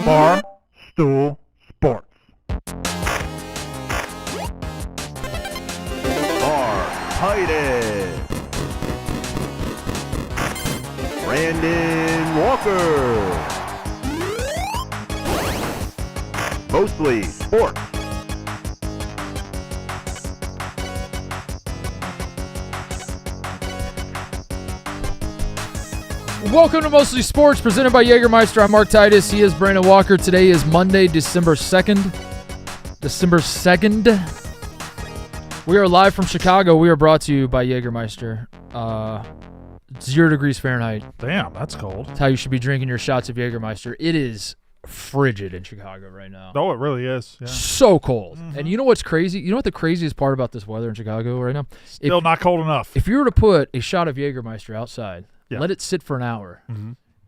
Bar Stool Sports. Titus, Brandon Walker, Mostly Sports. Welcome to Mostly Sports, presented by Jägermeister. I'm Mark Titus. He is Brandon Walker. Today is Monday, December 2nd. We are live from Chicago. We are brought to you by Jägermeister. 0 degrees Fahrenheit. Damn, that's cold. That's how you should be drinking your shots of Jägermeister. It is frigid in Chicago right now. Oh, it really is. Yeah. So cold. Mm-hmm. And you know what's crazy? You know what the craziest part about this weather in Chicago right now? Still not cold enough. If you were to put a shot of Jägermeister outside, let it sit for an hour,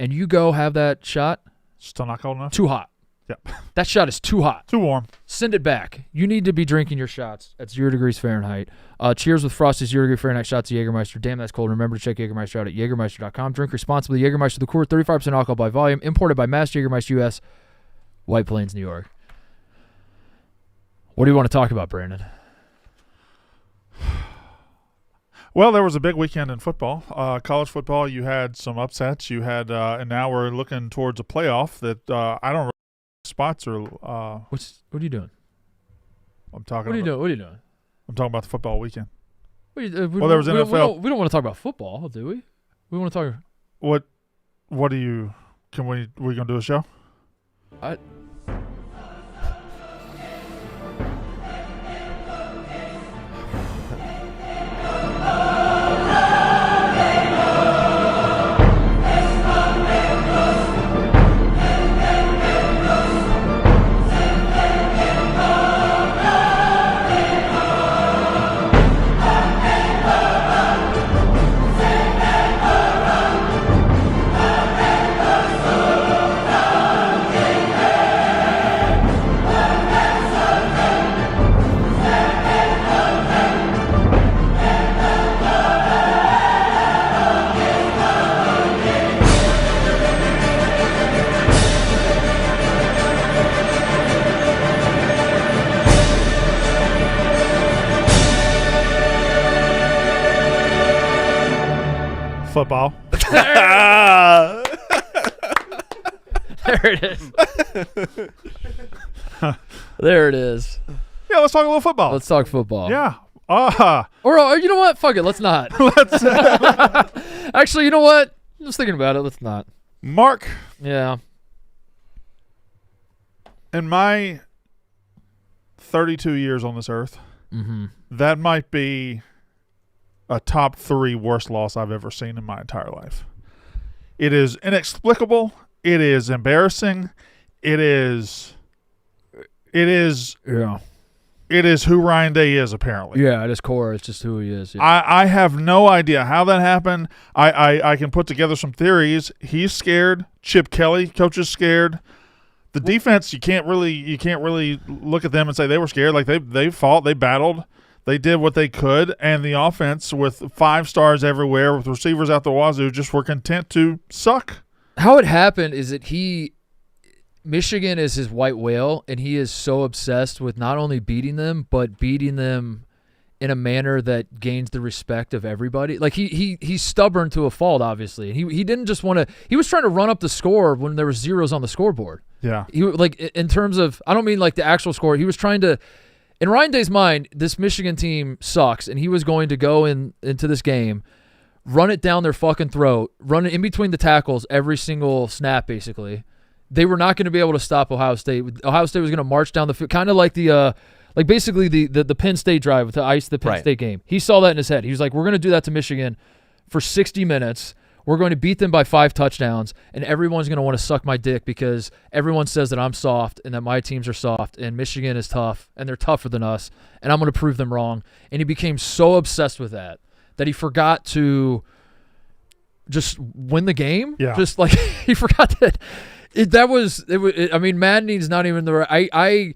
and you go have that shot, still not cold enough? Too hot. Yep. That shot is too hot. Too warm. Send it back. You need to be drinking your shots at 0 degrees Fahrenheit. Cheers with Frosty 0 degree Fahrenheit shots of Jägermeister. Damn, that's cold. Remember to check Jägermeister out at Jägermeister.com. Drink responsibly. Jägermeister, the core, 35% alcohol by volume. Imported by Mass Jägermeister U.S., White Plains, New York. What do you want to talk about, Brandon? Well, there was a big weekend in football. College football, you had some upsets. You had, and now we're looking towards a playoff that I don't know spots are. What are you doing? I'm talking. What are you doing? What are you doing? I'm talking about the football weekend. Well, there was NFL. We don't want to talk about football, do we? We want to talk. What do you? Can we gonna do a show? Football. There it is. There it is. Yeah, let's talk a little football. Let's talk football. Yeah. Or you know what? Fuck it. Let's not. Actually, you know what? I was thinking about it. Let's not. Mark. Yeah. In my 32 years on this earth, that might be a top 3 worst loss I've ever seen in my entire life. It is inexplicable. It is embarrassing. It is Yeah. It is who Ryan Day is, apparently. Yeah, at his core, it's just who he is. Yeah. I have no idea how that happened. I can put together some theories. He's scared. Chip Kelly, coach, is scared. The defense, you can't really look at them and say they were scared. Like they fought, they battled. They did what they could, and the offense with 5 stars everywhere, with receivers out the wazoo, just were content to suck. How it happened is that Michigan is his white whale, and he is so obsessed with not only beating them, but beating them in a manner that gains the respect of everybody. Like he's stubborn to a fault, obviously. And he didn't just want to – he was trying to run up the score when there were zeros on the scoreboard. Yeah. He like in terms of – I don't mean like the actual score. He was trying to – in Ryan Day's mind, this Michigan team sucks, and he was going to go into this game, run it down their fucking throat, run it in between the tackles every single snap, basically. They were not going to be able to stop Ohio State. Ohio State was going to march down the field, kind of like basically the Penn State drive to ice the Penn State game. He saw that in his head. He was like, we're going to do that to Michigan for 60 minutes. We're going to beat them by 5 touchdowns, and everyone's going to want to suck my dick because everyone says that I'm soft and that my teams are soft and Michigan is tough and they're tougher than us, and I'm going to prove them wrong. And he became so obsessed with that he forgot to just win the game. Yeah. Just like he forgot that I mean, maddening's not even the right. I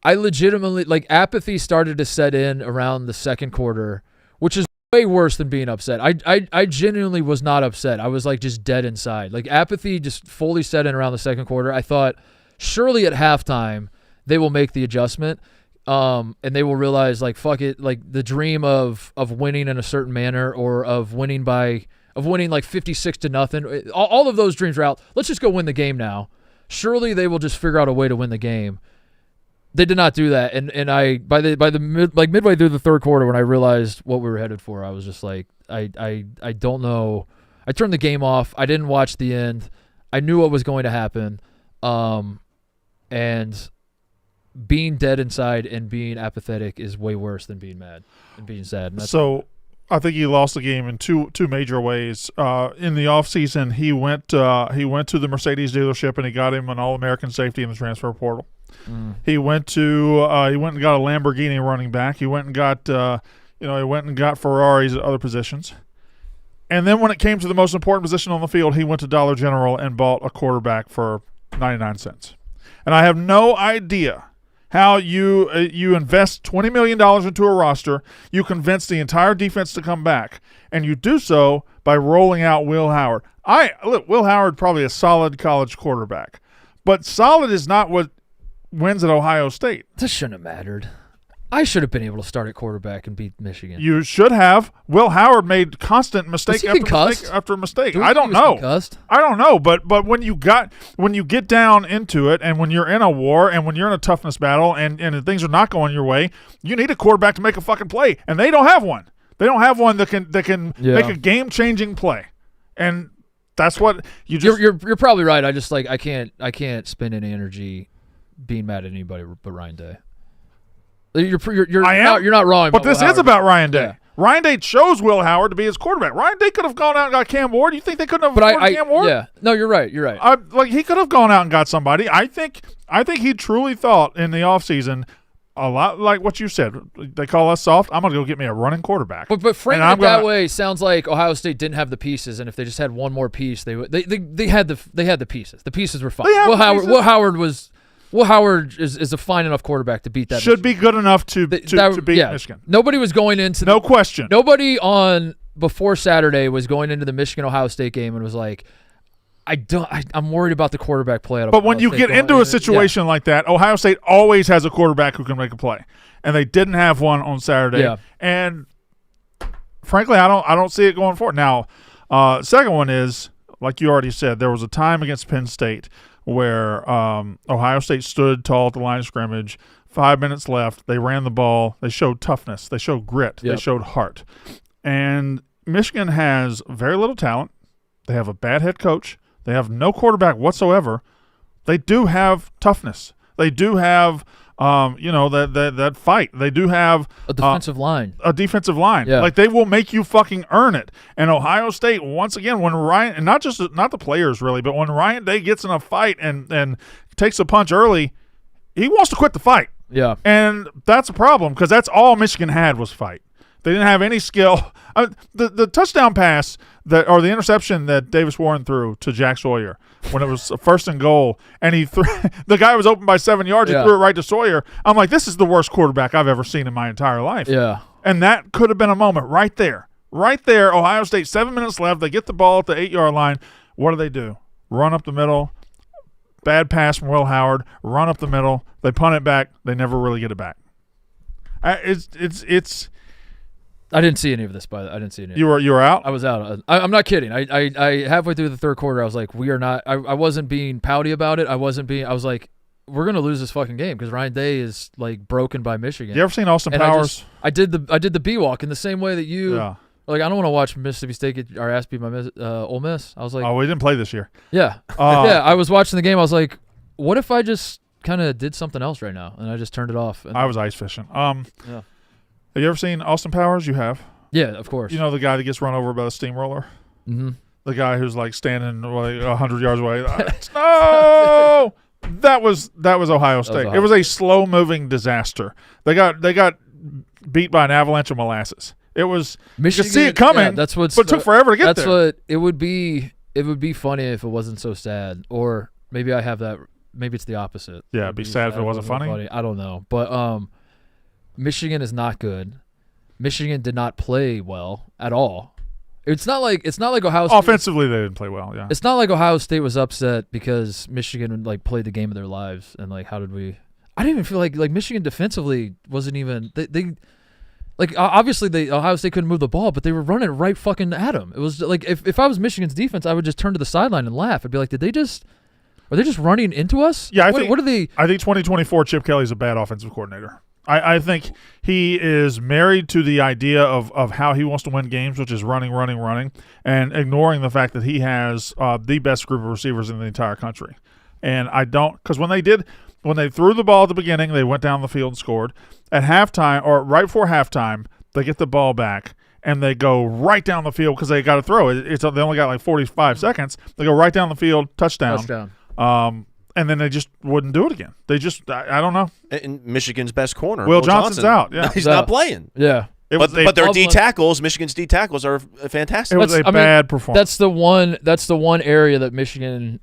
legitimately, like, apathy started to set in around the second quarter, which is way worse than being upset. I genuinely was not upset. I was like just dead inside. Like apathy just fully set in around the second quarter. I thought surely at halftime they will make the adjustment, and they will realize, like, fuck it, like the dream of winning in a certain manner, or of winning like 56-0. All of those dreams are out. Let's just go win the game now. Surely they will just figure out a way to win the game. They did not do that, and I midway through the third quarter, when I realized what we were headed for, I was just like, I don't know. I turned the game off. I didn't watch the end. I knew what was going to happen, and being dead inside and being apathetic is way worse than being mad and being sad. So I think he lost the game in two major ways. In the offseason, he went to the Mercedes dealership and he got him an All-American safety in the transfer portal. He went and got a Lamborghini running back. He went and got Ferraris at other positions. And then when it came to the most important position on the field, he went to Dollar General and bought a quarterback for 99 cents. And I have no idea how you invest $20 million into a roster, you convince the entire defense to come back, and you do so by rolling out Will Howard. Will Howard probably a solid college quarterback, but solid is not what wins at Ohio State. This shouldn't have mattered. I should have been able to start at quarterback and beat Michigan. You should have. Will Howard made constant mistake after mistake. I don't know. I don't know. But when you get down into it, and when you're in a war, and when you're in a toughness battle, and things are not going your way, you need a quarterback to make a fucking play, and they don't have one. They don't have one that can make a game changing play, and that's what you just. You're probably right. I just I can't spend any energy being mad at anybody but Ryan Day. You're not wrong. But this Will is Howard. about Ryan Day. Yeah. Ryan Day chose Will Howard to be his quarterback. Ryan Day could have gone out and got Cam Ward. You think they couldn't have afforded Cam Ward? Yeah. No, you're right. He could have gone out and got somebody. I think he truly thought in the offseason, a lot like what you said. They call us soft. I'm going to go get me a running quarterback. But framing it that way sounds like Ohio State didn't have the pieces, and if they just had one more piece, they had the pieces. The pieces were fine. Will Howard is a fine enough quarterback to beat that. Should be good enough to beat Michigan. Nobody was going into no question. Nobody before Saturday was going into the Michigan-Ohio State game and was like, I'm worried about the quarterback play. But when you get into a situation like that, Ohio State always has a quarterback who can make a play, and they didn't have one on Saturday. Yeah. And frankly, I don't see it going forward. Now, second one is, like you already said, there was a time against Penn State where Ohio State stood tall at the line of scrimmage, 5 minutes left, they ran the ball, they showed toughness, they showed grit, they showed heart. And Michigan has very little talent. They have a bad head coach. They have no quarterback whatsoever. They do have toughness. They do have that fight. They do have a defensive line. Yeah. Like, they will make you fucking earn it. And Ohio State, once again, when Ryan, and not the players really, but when Ryan Day gets in a fight and takes a punch early, he wants to quit the fight. Yeah. And that's a problem, because that's all Michigan had was fight. They didn't have any skill. The touchdown pass or the interception that Davis Warren threw to Jack Sawyer when it was first and goal, and the guy was open by 7 yards. He threw it right to Sawyer. I'm like, this is the worst quarterback I've ever seen in my entire life. Yeah. And that could have been a moment right there. Right there, Ohio State, 7 minutes left. They get the ball at the 8-yard line. What do? Run up the middle. Bad pass from Will Howard. Run up the middle. They punt it back. They never really get it back. It's. I didn't see any of this, but I didn't see any. You were out? I was out. I'm not kidding. I halfway through the third quarter, I was like, we are not. I wasn't being pouty about it. I was like, we're gonna lose this fucking game because Ryan Day is like broken by Michigan. You ever seen Austin Powers? I did the B walk in the same way that you. Yeah. Like, I don't want to watch Mississippi State get our ass beat by Ole Miss. I was like, oh, we didn't play this year. Yeah. Yeah. I was watching the game. I was like, what if I just kind of did something else right now? And I just turned it off. And I was ice fishing. Yeah. Have you ever seen Austin Powers? You have? Yeah, of course. You know the guy that gets run over by the steamroller? Mm-hmm. The guy who's like standing like 100 yards away. No! That was Ohio State. It was a slow-moving disaster. They got beat by an avalanche of molasses. It was Michigan, you could see it coming. Yeah, but it took forever to get there. That's what it would be. It would be funny if it wasn't so sad, or maybe I have that. Maybe it's the opposite. Yeah, it'd be sad if it wasn't funny. I don't know, but Michigan is not good. Michigan did not play well at all. It's not like Ohio State. Offensively, they didn't play well. Yeah, It's not like Ohio State was upset because Michigan like played the game of their lives and like how did we? I didn't even feel like Michigan defensively wasn't even they like obviously Ohio State couldn't move the ball, but they were running right fucking at them. It was like if I was Michigan's defense, I would just turn to the sideline and laugh. I'd be like, are they just running into us? Yeah, what are they? I think 2024 Chip Kelly's a bad offensive coordinator. I think he is married to the idea of how he wants to win games, which is running, and ignoring the fact that he has the best group of receivers in the entire country. And I don't – because when they threw the ball at the beginning, they went down the field and scored. At halftime, or right before halftime, they get the ball back, and they go right down the field because they got to throw it. They only got like 45 seconds. They go right down the field, touchdown. And then they just wouldn't do it again. They just, I don't know. And Michigan's best corner, Will Johnson's out. Yeah, he's not playing. Yeah, but their D tackles, Michigan's D tackles are fantastic. It was a bad performance. That's the one area that Michigan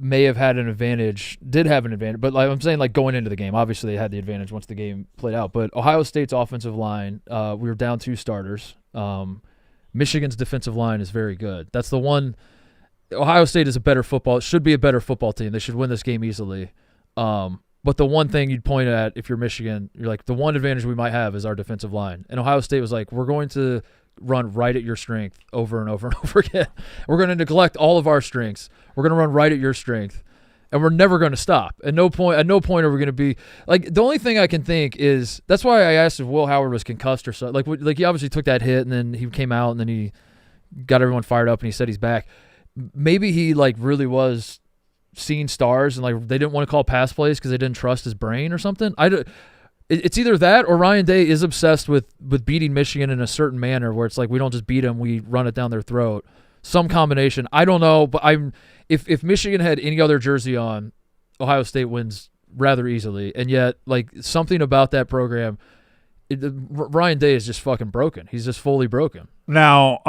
may have had an advantage. Did have an advantage, but like I'm saying, like going into the game, obviously they had the advantage once the game played out. But Ohio State's offensive line, we were down 2 starters. Michigan's defensive line is very good. That's the one. Ohio State is should be a better football team. They should win this game easily. But the one thing you'd point at if you're Michigan, you're like, the one advantage we might have is our defensive line. And Ohio State was like, we're going to run right at your strength over and over and over again. We're going to neglect all of our strengths. We're going to run right at your strength. And we're never going to stop. At no point are we going to be like, the only thing I can think is, that's why I asked if Will Howard was concussed or something. Like he obviously took that hit and then he came out and then he got everyone fired up and he said he's back. Maybe he like really was seeing stars and like they didn't want to call pass plays because they didn't trust his brain or something. It's either that or Ryan Day is obsessed with beating Michigan in a certain manner where it's like we don't just beat them, we run it down their throat. Some combination. I don't know, but if Michigan had any other jersey on, Ohio State wins rather easily. And yet like something about that program, Ryan Day is just fucking broken. He's just fully broken. Now,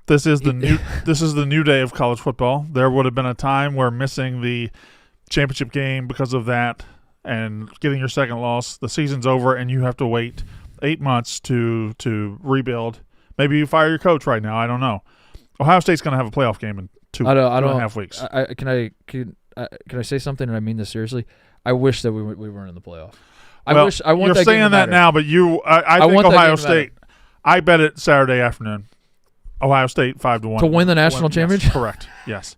this is the new day of college football. There would have been a time where missing the championship game because of that and getting your second loss, the season's over and you have to wait 8 months to rebuild. Maybe you fire your coach right now. I don't know. Ohio State's going to have a playoff game in two and a half weeks. Can I say something and I mean this seriously? I wish that we weren't in the playoff. I want you're that saying that now, but I think Ohio State. I bet it Saturday afternoon. Ohio State 5-1 to win the national championship. Yes, correct. Yes,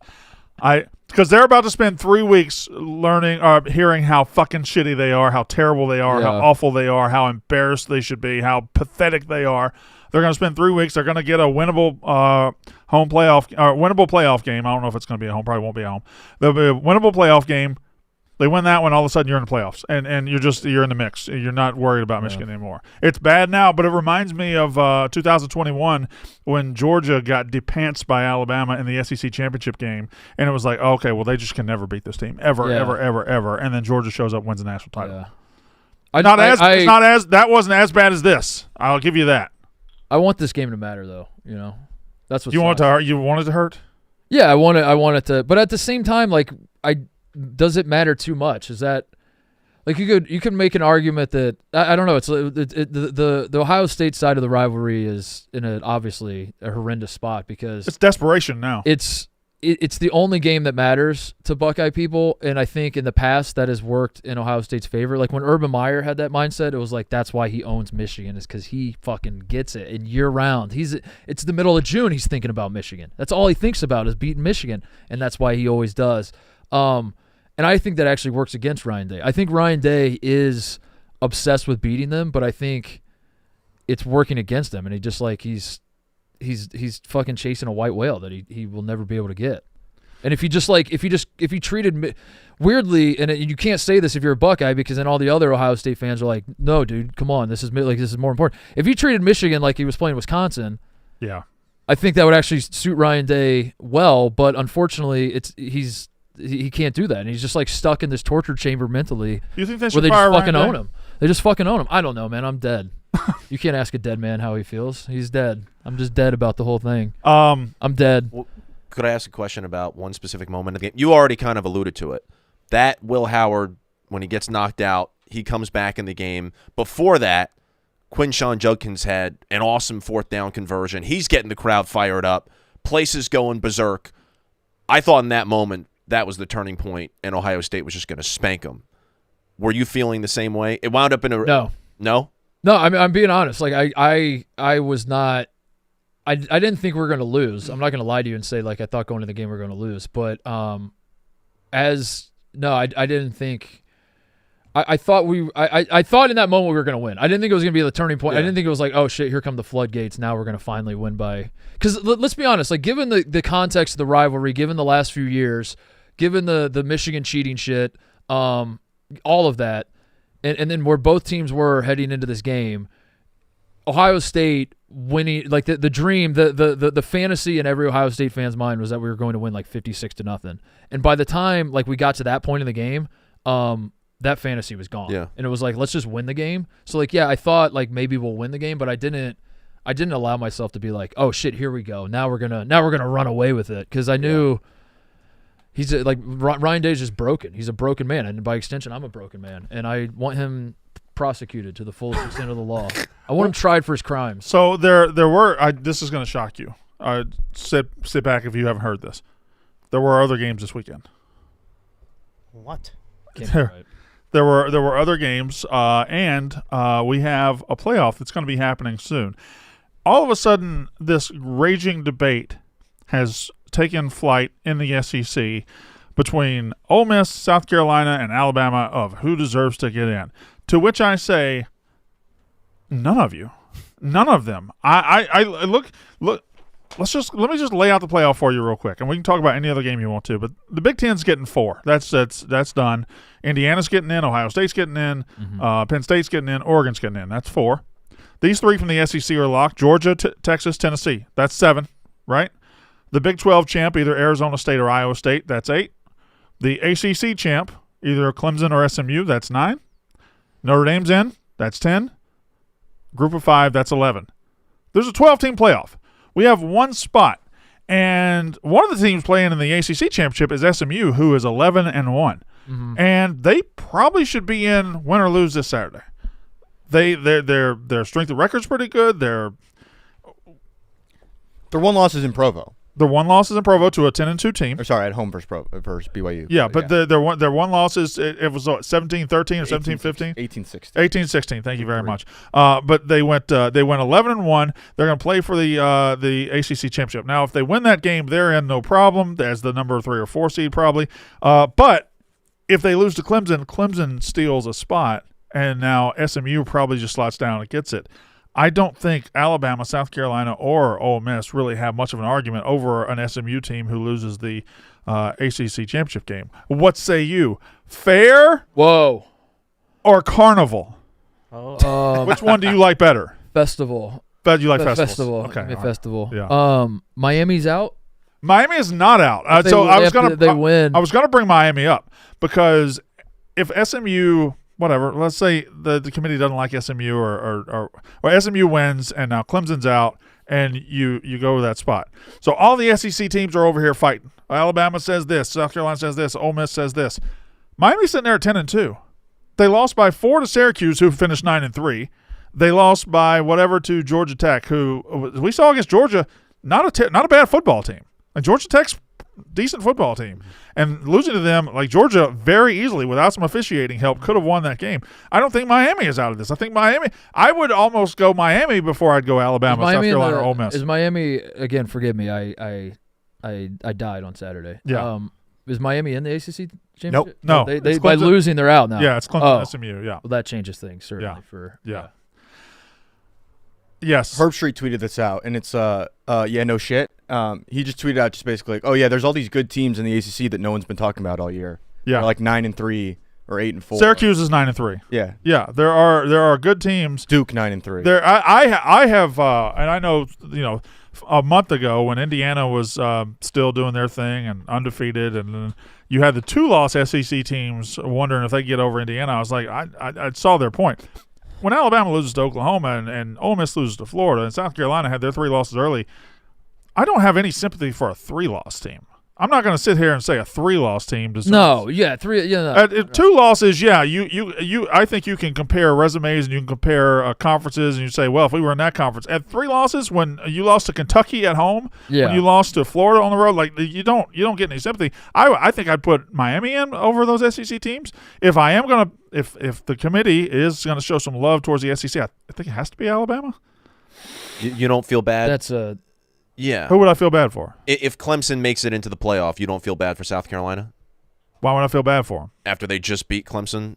because they're about to spend 3 weeks learning, hearing how fucking shitty they are, how terrible they are, how awful they are, how embarrassed they should be, how pathetic they are. They're going to spend 3 weeks. They're going to get a winnable winnable playoff game. I don't know if it's going to be at home. Probably won't be at home. There'll be a winnable playoff game. They win that one, all of a sudden you're in the playoffs, and you're in the mix. You're not worried about Michigan anymore. It's bad now, but it reminds me of 2021 when Georgia got depantsed by Alabama in the SEC championship game, and it was like, okay, well, they just can never beat this team ever, and then Georgia shows up, wins the national title. Yeah. That wasn't as bad as this. I'll give you that. I want this game to matter, though. You know, that's what you want it to hurt. You want it to hurt? Yeah, I want it to, but at the same time, like does it matter too much? Is that like you could make an argument that I don't know. It's the Ohio State side of the rivalry is in obviously a horrendous spot because it's desperation now. It's the only game that matters to Buckeye people, and I think in the past that has worked in Ohio State's favor. Like when Urban Meyer had that mindset, it was like that's why he owns Michigan is because he fucking gets it and year round. It's the middle of June. He's thinking about Michigan. That's all he thinks about is beating Michigan, and that's why he always does. And I think that actually works against Ryan Day. I think Ryan Day is obsessed with beating them, but I think it's working against them. And he just like he's fucking chasing a white whale that he will never be able to get. And if he treated weirdly, and you can't say this if you're a Buckeye because then all the other Ohio State fans are like, no, dude, come on, this is more important. If he treated Michigan like he was playing Wisconsin, yeah, I think that would actually suit Ryan Day well. But unfortunately, he can't do that, and he's just like stuck in this torture chamber mentally. You think they should where they fire just fucking Ryan own him? They just fucking own him. I don't know, man. I'm dead. You can't ask a dead man how he feels. He's dead. I'm just dead about the whole thing. I'm dead. Well, could I ask a question about one specific moment of the game? You already kind of alluded to it. That Will Howard, when he gets knocked out, he comes back in the game. Before that, Quinshawn Judkins had an awesome fourth down conversion. He's getting the crowd fired up. Places going berserk. I thought in that moment that was the turning point, and Ohio State was just going to spank them. Were you feeling the same way? It wound up in a No. No? No, I'm being honest. Like I was not. I didn't think we were going to lose. I'm not going to lie to you and say like I thought going to the game we were going to lose. But I didn't think. I thought I thought in that moment we were going to win. I didn't think it was going to be the turning point. Yeah. I didn't think it was like, oh shit, here come the floodgates. Now we're going to finally win by. Because let's be honest, like given the context of the rivalry, given the last few years, given the Michigan cheating shit, all of that, and then where both teams were heading into this game, Ohio State winning, like the dream, the fantasy in every Ohio State fan's mind was that we were going to win like 56-0. And by the time like we got to that point in the game, that fantasy was gone. Yeah. And it was like, let's just win the game. So like, yeah, I thought like maybe we'll win the game, but I didn't allow myself to be like, oh shit, here we go. Now we're gonna run away with it, because I knew he's like Ryan Day's just broken. He's a broken man, and by extension, I'm a broken man, and I want him prosecuted to the fullest extent of the law. I want him tried for his crimes. So there were. This is going to shock you. Sit back if you haven't heard this. There were other games this weekend. What? Can't be right. There were other games, and we have a playoff that's going to be happening soon. All of a sudden, this raging debate has taken flight in the SEC between Ole Miss, South Carolina, and Alabama of who deserves to get in. To which I say, none of you, none of them. I look. Let me just lay out the playoff for you real quick, and we can talk about any other game you want to. But the Big Ten's getting 4. That's done. Indiana's getting in. Ohio State's getting in. Penn State's getting in. Oregon's getting in. That's 4. These 3 from the SEC are locked. Georgia, Texas, Tennessee. That's 7, right? The Big 12 champ, either Arizona State or Iowa State. That's 8. The ACC champ, either Clemson or SMU. That's 9. Notre Dame's in. That's 10. Group of 5. That's 11. There's a 12-team playoff. We have one spot, and one of the teams playing in the ACC championship is SMU, who is 11-1, and they probably should be in win or lose this Saturday. Their strength of record's pretty good. Their one loss is in Provo. Their one loss is in Provo to a 10-2 team. Or sorry, at home versus BYU. Yeah, but their one loss is it was 17-13 or 17-15? 18-16. 18-16. Thank you very much. But they went 11-1. They're going to play for the ACC championship. Now, if they win that game, they're in no problem as the number 3 or 4 seed probably. But if they lose to Clemson, Clemson steals a spot, and now SMU probably just slots down and gets it. I don't think Alabama, South Carolina, or Ole Miss really have much of an argument over an SMU team who loses the ACC championship game. What say you? Fair? Whoa. Or carnival? Which one do you like better? Festival. Bet you like festivals. Festival. Okay. Give me all right. festival. Yeah. Miami's out. Miami is not out. So I was going they win. I was going to bring Miami up because if SMU, whatever, let's say the committee doesn't like SMU or SMU wins and now Clemson's out and you go to that spot. So all the SEC teams are over here fighting. Alabama says this, South Carolina says this, Ole Miss says this. Miami's sitting there at 10-2. They lost by 4 to Syracuse, who finished 9-3. They lost by whatever to Georgia Tech, who we saw against Georgia, not a bad football team. Like Georgia Tech's decent football team, and losing to them, like Georgia, very easily without some officiating help, could have won that game. I don't think Miami is out of this. I think Miami. I would almost go Miami before I'd go Alabama, South Carolina, or Ole Miss. Is Miami again? Forgive me. I died on Saturday. Yeah. Is Miami in the ACC championship? No. They by losing they're out now. Yeah, it's Clemson, SMU. Yeah. Well, that changes things certainly. Yeah. Yes. Herb Street tweeted this out, and it's no shit. He just tweeted out just basically like, oh yeah, there's all these good teams in the ACC that no one's been talking about all year. Yeah. They're like 9-3 or 8-4. Syracuse is 9-3. Yeah. Yeah. There are good teams. Duke 9-3. There, I have, and I know, a month ago when Indiana was still doing their thing and undefeated, and then you had the 2-loss SEC teams wondering if they could get over Indiana. I was like, I saw their point. When Alabama loses to Oklahoma and Ole Miss loses to Florida and South Carolina had their 3 losses early, I don't have any sympathy for a 3-loss team. I'm not going to sit here and say a 3-loss team deserves. No, yeah, 3. Yeah, no. 2 losses, yeah. You. I think you can compare resumes and you can compare conferences, and you say, well, if we were in that conference, at 3 losses, when you lost to Kentucky at home, Yeah. when you lost to Florida on the road, like you don't get any sympathy. I think I'd put Miami in over those SEC teams. If I am gonna, if the committee is gonna show some love towards the SEC, I think it has to be Alabama. You don't feel bad? That's a. Yeah. Who would I feel bad for? If Clemson makes it into the playoff, you don't feel bad for South Carolina Why would I feel bad for them? after they just beat Clemson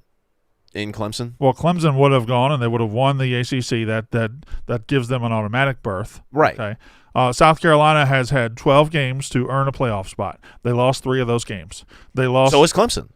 in Clemson? Well, Clemson would have gone and they would have won the ACC. That gives them an automatic berth. Right. Okay. South Carolina has had 12 games to earn a playoff spot. They lost 3 of those games. They lost. So is Clemson,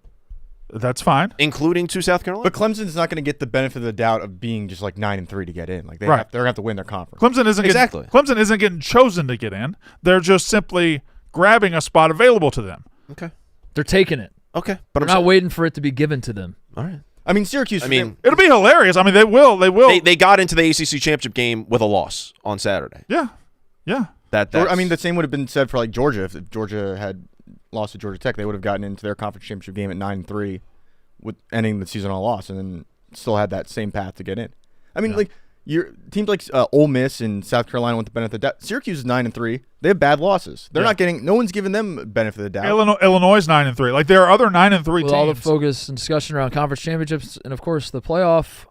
That's fine. including to South Carolina. But Clemson's not going to get the benefit of the doubt of being just like 9-3 to get in. Like they're Right. going to have to win their conference. Clemson isn't Exactly. Clemson isn't getting chosen to get in. They're just simply grabbing a spot available to them. Okay. They're taking it. Okay. But They're not waiting for it to be given to them. All right. I mean, Syracuse. I mean, It'll be hilarious. I mean, they will. they got into the ACC championship game with a loss on Saturday. Yeah. That's I mean, the same would have been said for like Georgia. If Georgia had lost to Georgia Tech, they would have gotten into their conference championship game at 9-3, with ending the season on a loss, and then still had that same path to get in. I mean, like your teams like Ole Miss and South Carolina want the benefit of the doubt. Syracuse is 9-3. They have bad losses. They're not getting. No one's giving them benefit of the doubt. Illinois is 9-3. Like there are other 9-3 With teams. all the focus and discussion around conference championships and, of course, the playoff,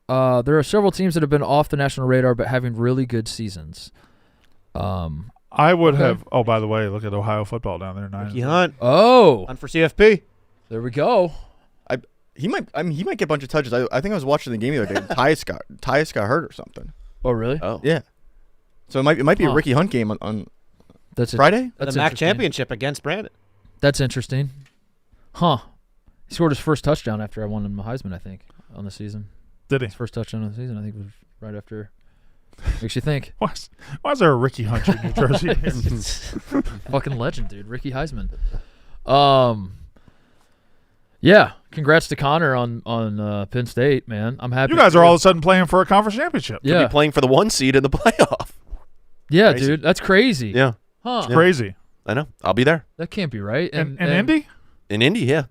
there are several teams that have been off the national radar but having really good seasons. I would Okay. have. Oh, by the way, look at Ohio football down there. 9. Ricky Hunt. Oh, Hunt for CFP. there we go. He might. I mean, he might get a bunch of touches. I think I was watching the game the other day. Tyus got hurt or something. Oh, really? Oh. Yeah. So it might be a Huh. Ricky Hunt game on That's Friday. That's the MAC interesting. championship against Brandon. That's interesting. Huh. He scored his first touchdown after I won him a Heisman, I think, on the season. Did he? His first touchdown of the season, I think, was right after. Makes you think. Why is there a Ricky Hunt in New Jersey? Fucking legend, dude. Ricky Heisman. Yeah. Congrats to Connor on Penn State, man. I'm happy. You guys are all of a sudden playing for a conference championship. Yeah. Be playing for the 1 seed in the playoff. Yeah, Crazy. dude. That's crazy. Yeah. Huh. Crazy. I know. I'll be there. That can't be right. And Indy? In Indy, yeah.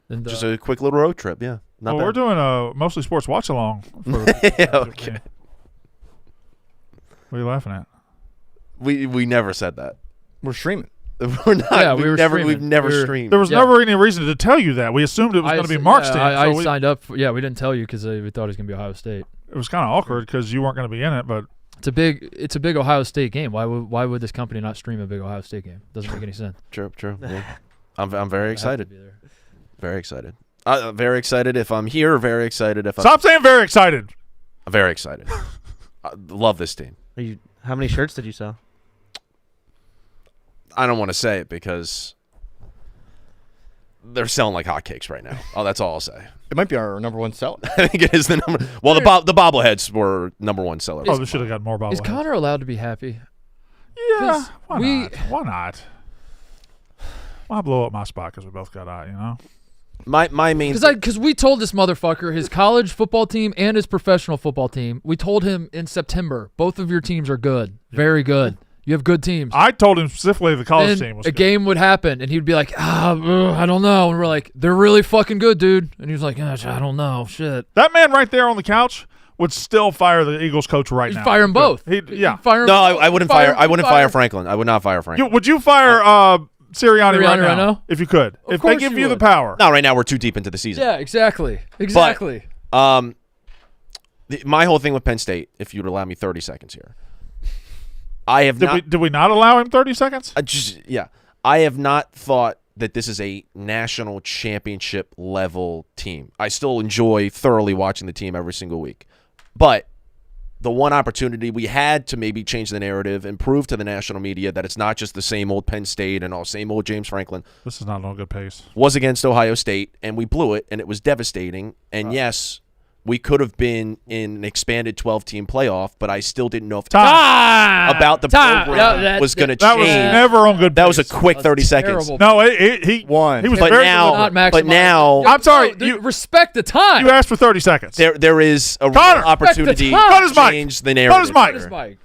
And, Just a quick little road trip, yeah. Not Well, we're bad. doing a mostly sports watch along. Yeah, okay. What are you laughing at? We never said that. We're streaming. We're not. Yeah, we've we were never streaming. streamed. There was Yeah. never any reason to tell you that. We assumed it was going to be Mark's team. I so signed up. We didn't tell you because we thought it was going to be Ohio State. it was kind of awkward because you weren't going to be in it. But It's a big Ohio State game. Why would this company not stream a big Ohio State game? Doesn't make any sense. True. Yeah. I'm very I have to excited. be there. Very excited. Very excited if I'm here. Very excited if I'm. stop saying very excited. I'm very excited. I love this team. How many shirts did you sell? I don't want to say it because they're selling like hotcakes right now. Oh, that's all I'll say. It might be our number one seller. I think it is the number. Well, the bobbleheads were number 1 seller. Oh, they should have got more bobbleheads. Is Connor allowed to be happy? Yeah. 'Cause Why we- not? Why not? Why blow up my spot because we both got out? You know. My main. Because we told this motherfucker his college football team and his professional football team. We told him in September, both of your teams are good, very good. You have good teams. I told him specifically the college Then team was a good. game would happen, and he'd be like, I don't know. And we're like, they're really fucking good, dude. And he was like, I don't know, shit. That man right there on the couch would still fire the Eagles coach right He'd now. fire them both. He'd- yeah. He'd fire 'em no, both. I wouldn't fire. I wouldn't fire Franklin. I would not fire Franklin. Would you fire Sirianni right now if you could? If they course give you you the would. power. No, right now we're too deep into the season. Yeah, exactly. My whole thing with Penn State, if you'd allow me 30 seconds here, I have not. Did we not allow him 30 seconds? I have not thought that this is a national championship level team. I still enjoy thoroughly watching the team every single week, but the one opportunity we had to maybe change the narrative and prove to the national media that it's not just the same old Penn State and all same old James Franklin This is not on a good pace. was against Ohio State, and we blew it, and it was devastating. And yes, we could have been in an expanded 12-team playoff, but I still didn't know if about the program was going to That was change. never on good pace. That was a quick 30 seconds. No, he Won. was But very now- deliberate. but now- I'm sorry, No, you- respect the time. You asked for 30 seconds. There is a real Connor, opportunity cut his to mic. change the Cut narrative. his mic. Cut his mic.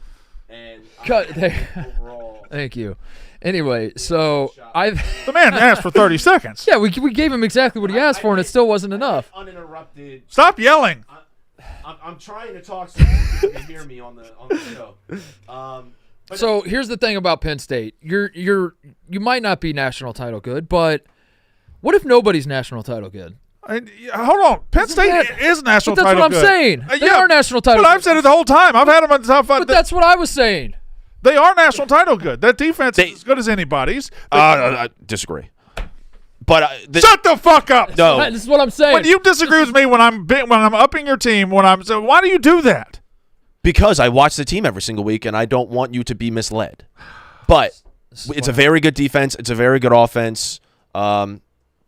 And Cut there. overall, Thank you. Anyway, so The man asked for 30 seconds. yeah, we gave him exactly what he asked for, and it still wasn't enough. Uninterrupted. Stop yelling. I'm trying to talk so you can hear me on the show. But So here's the thing about Penn State. You might not be national title good, but what if nobody's national title good? Hold on. Penn State that- is national But that's title what I'm good. saying. They yeah, are national title But good. I've said it the whole time. I've had them in the top five. But that's what I was saying. They are national title good. That defense They- is as good as anybody's. I disagree. But Shut the fuck up. no. This is what I'm saying. When you disagree with me when I'm upping your team, so why do you do that? Because I watch the team every single week, and I don't want you to be misled. But it's a very good defense. It's a very good offense.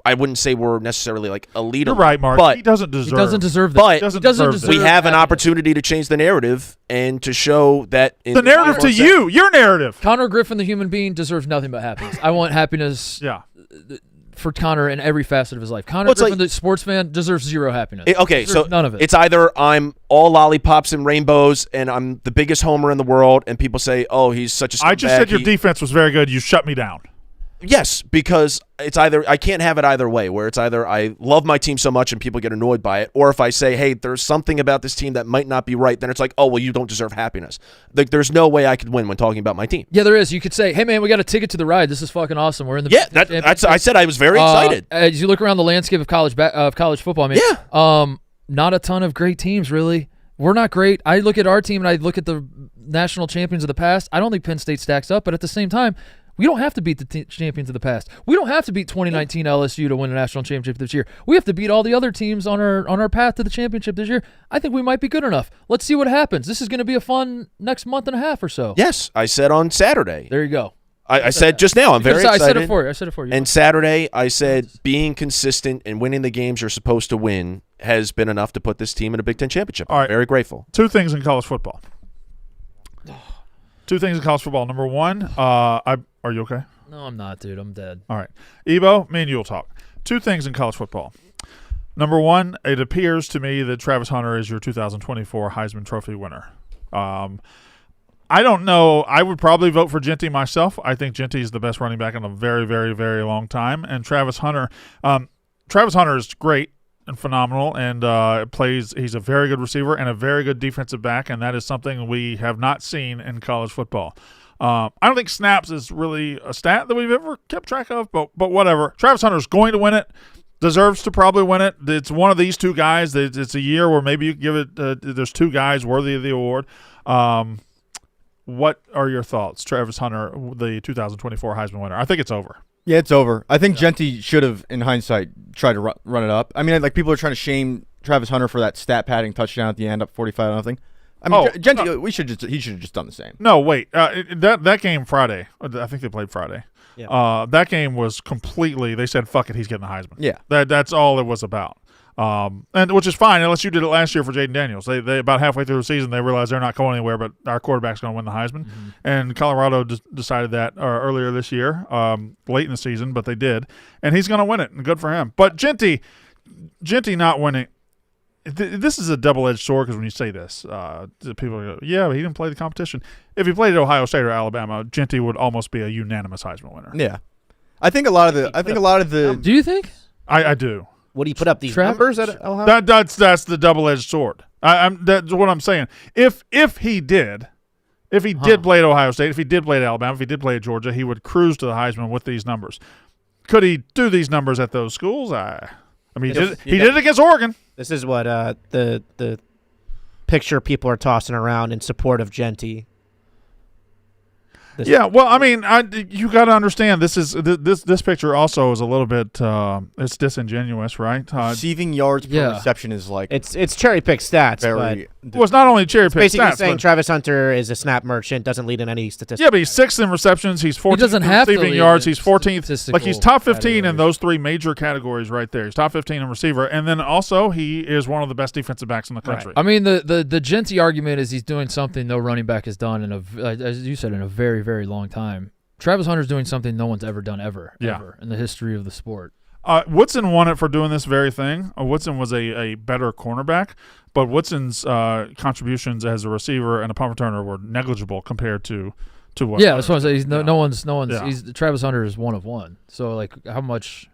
I wouldn't say we're necessarily like a leader. You're right, Mark. But He doesn't deserve. he doesn't deserve that. But he doesn't doesn't deserve deserve this. we have an happiness. opportunity to change the narrative and to show that in the narrative to 24/7 you. Your narrative. Connor Griffin, the human being, deserves nothing but happiness. I want happiness Yeah. for Connor in every facet of his life. Connor Well, it's Griffin, like- the sports fan, deserves zero happiness. Okay, so Deserves none of it. it's either I'm all lollipops and rainbows and I'm the biggest homer in the world, and people say, "Oh, he's such a." I just scumbag, said your he-" defense was very good. You shut me down. Yes, because it's either I can't have it either way, where it's either I love my team so much and people get annoyed by it, or if I say, hey, there's something about this team that might not be right, then it's like, oh, well, you don't deserve happiness. Like, there's no way I could win when talking about my team. Yeah, there is. You could say, hey, man, we got a ticket to the ride. This is fucking awesome. We're in the Yeah, Big Ten that's Championship." I said I was very excited. As you look around the landscape of college football, man, not a ton of great teams, really. We're not great. I look at our team and I look at the national champions of the past. I don't think Penn State stacks up, but at the same time, we don't have to beat the champions of the past. We don't have to beat 2019 LSU to win a national championship this year. We have to beat all the other teams on our path to the championship this year. I think we might be good enough. Let's see what happens. This is going to be a fun next month and a half or so. Yes, I said on Saturday. There you go. I said just now, I'm very I excited. said it for you. And Saturday, I said being consistent and winning the games you're supposed to win has been enough to put this team in a Big Ten championship. All right. I'm very grateful. Two things in college football. Two things in college football. Number one, are you okay? No, I'm not, dude. I'm dead. All right. Ebo, me and you will talk. Two things in college football. Number one, it appears to me that Travis Hunter is your 2024 Heisman Trophy winner. I don't know. I would probably vote for Genty myself. I think Genty is the best running back in a very, very, very long time. And Travis Hunter is great and phenomenal and he's a very good receiver and a very good defensive back, and that is something we have not seen in college football. I don't think snaps is really a stat that we've ever kept track of, but whatever. Travis Hunter is going to win it, deserves to probably win it. It's one of these two guys. It's a year where maybe you give it there's two guys worthy of the award. What are your thoughts, Travis Hunter, the 2024 Heisman winner? I think it's over. Yeah, it's over. I think Genty should have, in hindsight, tried to run it up. I mean, like people are trying to shame Travis Hunter for that stat padding touchdown at the end, up 45-0. I mean, Genty, no. he should have just done the same. No, wait. That game Friday, I think they played Friday. Yeah. That game was completely. They said, "Fuck it, he's getting the Heisman." Yeah. That's all it was about. And which is fine, unless you did it last year for Jaden Daniels. They about halfway through the season they realized they're not going anywhere, but our quarterback's going to win the Heisman. Mm-hmm. And Colorado decided that earlier this year, late in the season, but they did, and he's going to win it, and good for him. But Genty not winning. This is a double-edged sword because when you say this, people go, "Yeah, but he didn't play the competition." If he played at Ohio State or Alabama, Genty would almost be a unanimous Heisman winner. Yeah, I think a lot of the. Do you think? I do. What do you put up these Trav- numbers at Ohio? That's the double-edged sword. That's what I'm saying. If he did play at Ohio State, if he did play at Alabama, if he did play at Georgia, he would cruise to the Heisman with these numbers. Could he do these numbers at those schools? I mean, he did it against Oregon. This is what the picture people are tossing around in support of Genty. Yeah, well, I mean, you got to understand this picture also is a little bit it's disingenuous, right? Receiving yards per Yeah. reception is like It's cherry picked stats, very. Well, it's not only cherry pick basically stats, saying but, Travis Hunter is a snap merchant, doesn't lead in any statistics. yeah, but he's 6th in receptions. He's 14th doesn't in have to receiving lead yards. in He's 14th. Like he's statistical top 15 in categories. those three major categories right there. He's top 15 in receiver, and then also he is one of the best defensive backs in the country. I mean, the Genty argument is he's doing something no running back has done as you said, in a very, very long time. Travis Hunter's doing something no one's ever done ever Yeah. in the history of the sport. Woodson won it for doing this very thing. Woodson was a better cornerback, but Woodson's contributions as a receiver and a punt returner were negligible compared to what. Yeah, that's what I'm saying. No one's. Yeah. He's Travis Hunter is 1 of 1. So like, how much?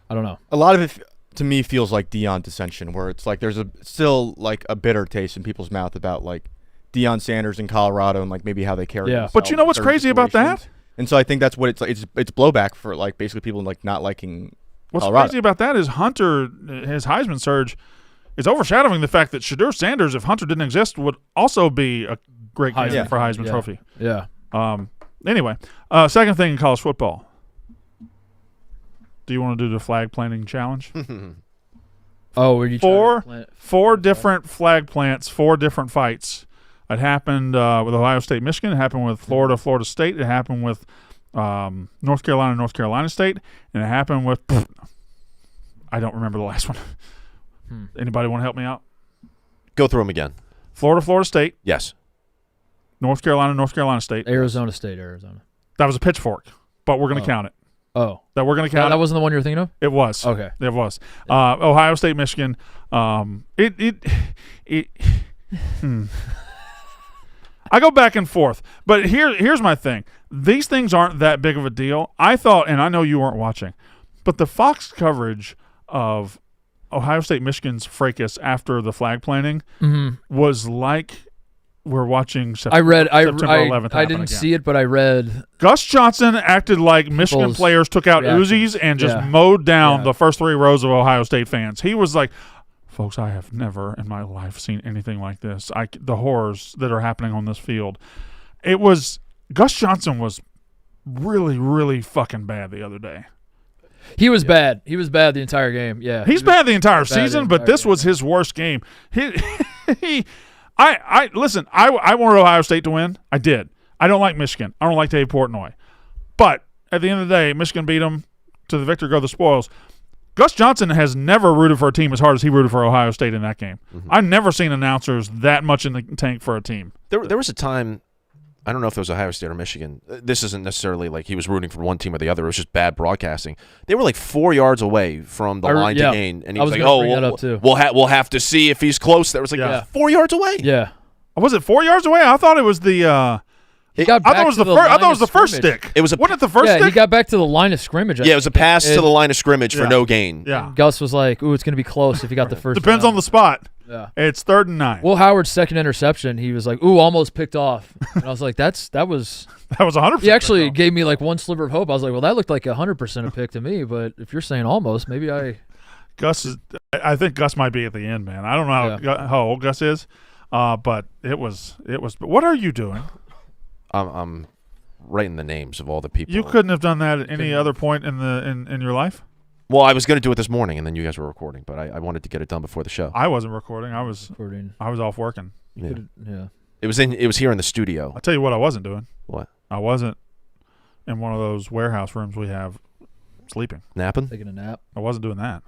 I don't know. A lot of it to me feels like Deion dissension, where it's like there's still like a bitter taste in people's mouth about like Deion Sanders in Colorado and like maybe how they carry. Yeah. themselves But you know what's in certain crazy about that? situations. And so I think that's what it's like. It's blowback for like basically people like not liking What's Colorado. crazy about that is Hunter, his Heisman surge, is overshadowing the fact that Shadur Sanders, if Hunter didn't exist, would also be a great candidate for Heisman Trophy. Yeah. Anyway, second thing in college football. Do you want to do the flag planting challenge? Oh, were you trying to plant? Four different flag plants, 4 different fights. It happened with Ohio State, Michigan. It happened with Florida, Florida State. It happened with North Carolina, North Carolina State. And it happened with I don't remember the last one. Anybody want to help me out? Go through them again. Florida, Florida State. Yes. North Carolina, North Carolina State. Arizona State, Arizona. That was a pitchfork, but we're going to count it. Oh. That we're going to count That it. wasn't the one you were thinking of? It was. Okay. It was. Ohio State, Michigan. I go back and forth, but here's my thing. These things aren't that big of a deal. I thought, and I know you weren't watching, but the Fox coverage of Ohio State, Michigan's fracas after the flag planting was like we're watching September 11th. I didn't see it, but I read. Gus Johnson acted like Michigan players took out reactions. Uzis and just Yeah. mowed down Yeah. the first 3 rows of Ohio State fans. He was like, folks, I have never in my life seen anything like this. The horrors that are happening on this field. It was Gus Johnson was really, really fucking bad the other day. He was bad. He was bad the entire game. Yeah. He's bad the entire bad the season, but entire this game. was his worst game. Listen, I wanted Ohio State to win. I did. I don't like Michigan. I don't like Dave Portnoy. But at the end of the day, Michigan beat them. To the victor go the spoils. Gus Johnson has never rooted for a team as hard as he rooted for Ohio State in that game. I've never seen announcers that much in the tank for a team. There was a time, I don't know if it was Ohio State or Michigan. This isn't necessarily like he was rooting for one team or the other. It was just bad broadcasting. They were like 4 yards away from the line to gain, and he was like, gonna "Oh, bring that up too. we'll have to see if he's close." There was like 4 yards away. Yeah. Was it 4 yards away? I thought it was the. He got I back thought it was to the the first. I line thought it was of the first scrimmage. stick. It was a Wasn't it the first Yeah, stick? he got back to the line of scrimmage. Yeah, it was a pass to And the line of scrimmage for no gain. Yeah. Gus was like, "Ooh, it's going to be close if he got the first." Depends down. on the spot. Yeah. It's 3rd and 9. Will Howard's second interception, he was like, "Ooh, almost picked off." And I was like, that was." That was 100%. He actually gave me like one sliver of hope. I was like, "Well, that looked like 100% a pick to me." But if you're saying almost, maybe Gus is. I think Gus might be at the end, man. I don't know how old Gus is, but it was. But what are you doing? I'm writing the names of all the people. You couldn't have done that at any other point in your life. Well, I was going to do it this morning, and then you guys were recording, but I wanted to get it done before the show. I wasn't recording. I was off working. Yeah. Yeah. It was here in the studio. I'll tell you what I wasn't doing. What? I wasn't in one of those warehouse rooms we have sleeping. Napping? Taking a nap. I wasn't doing that.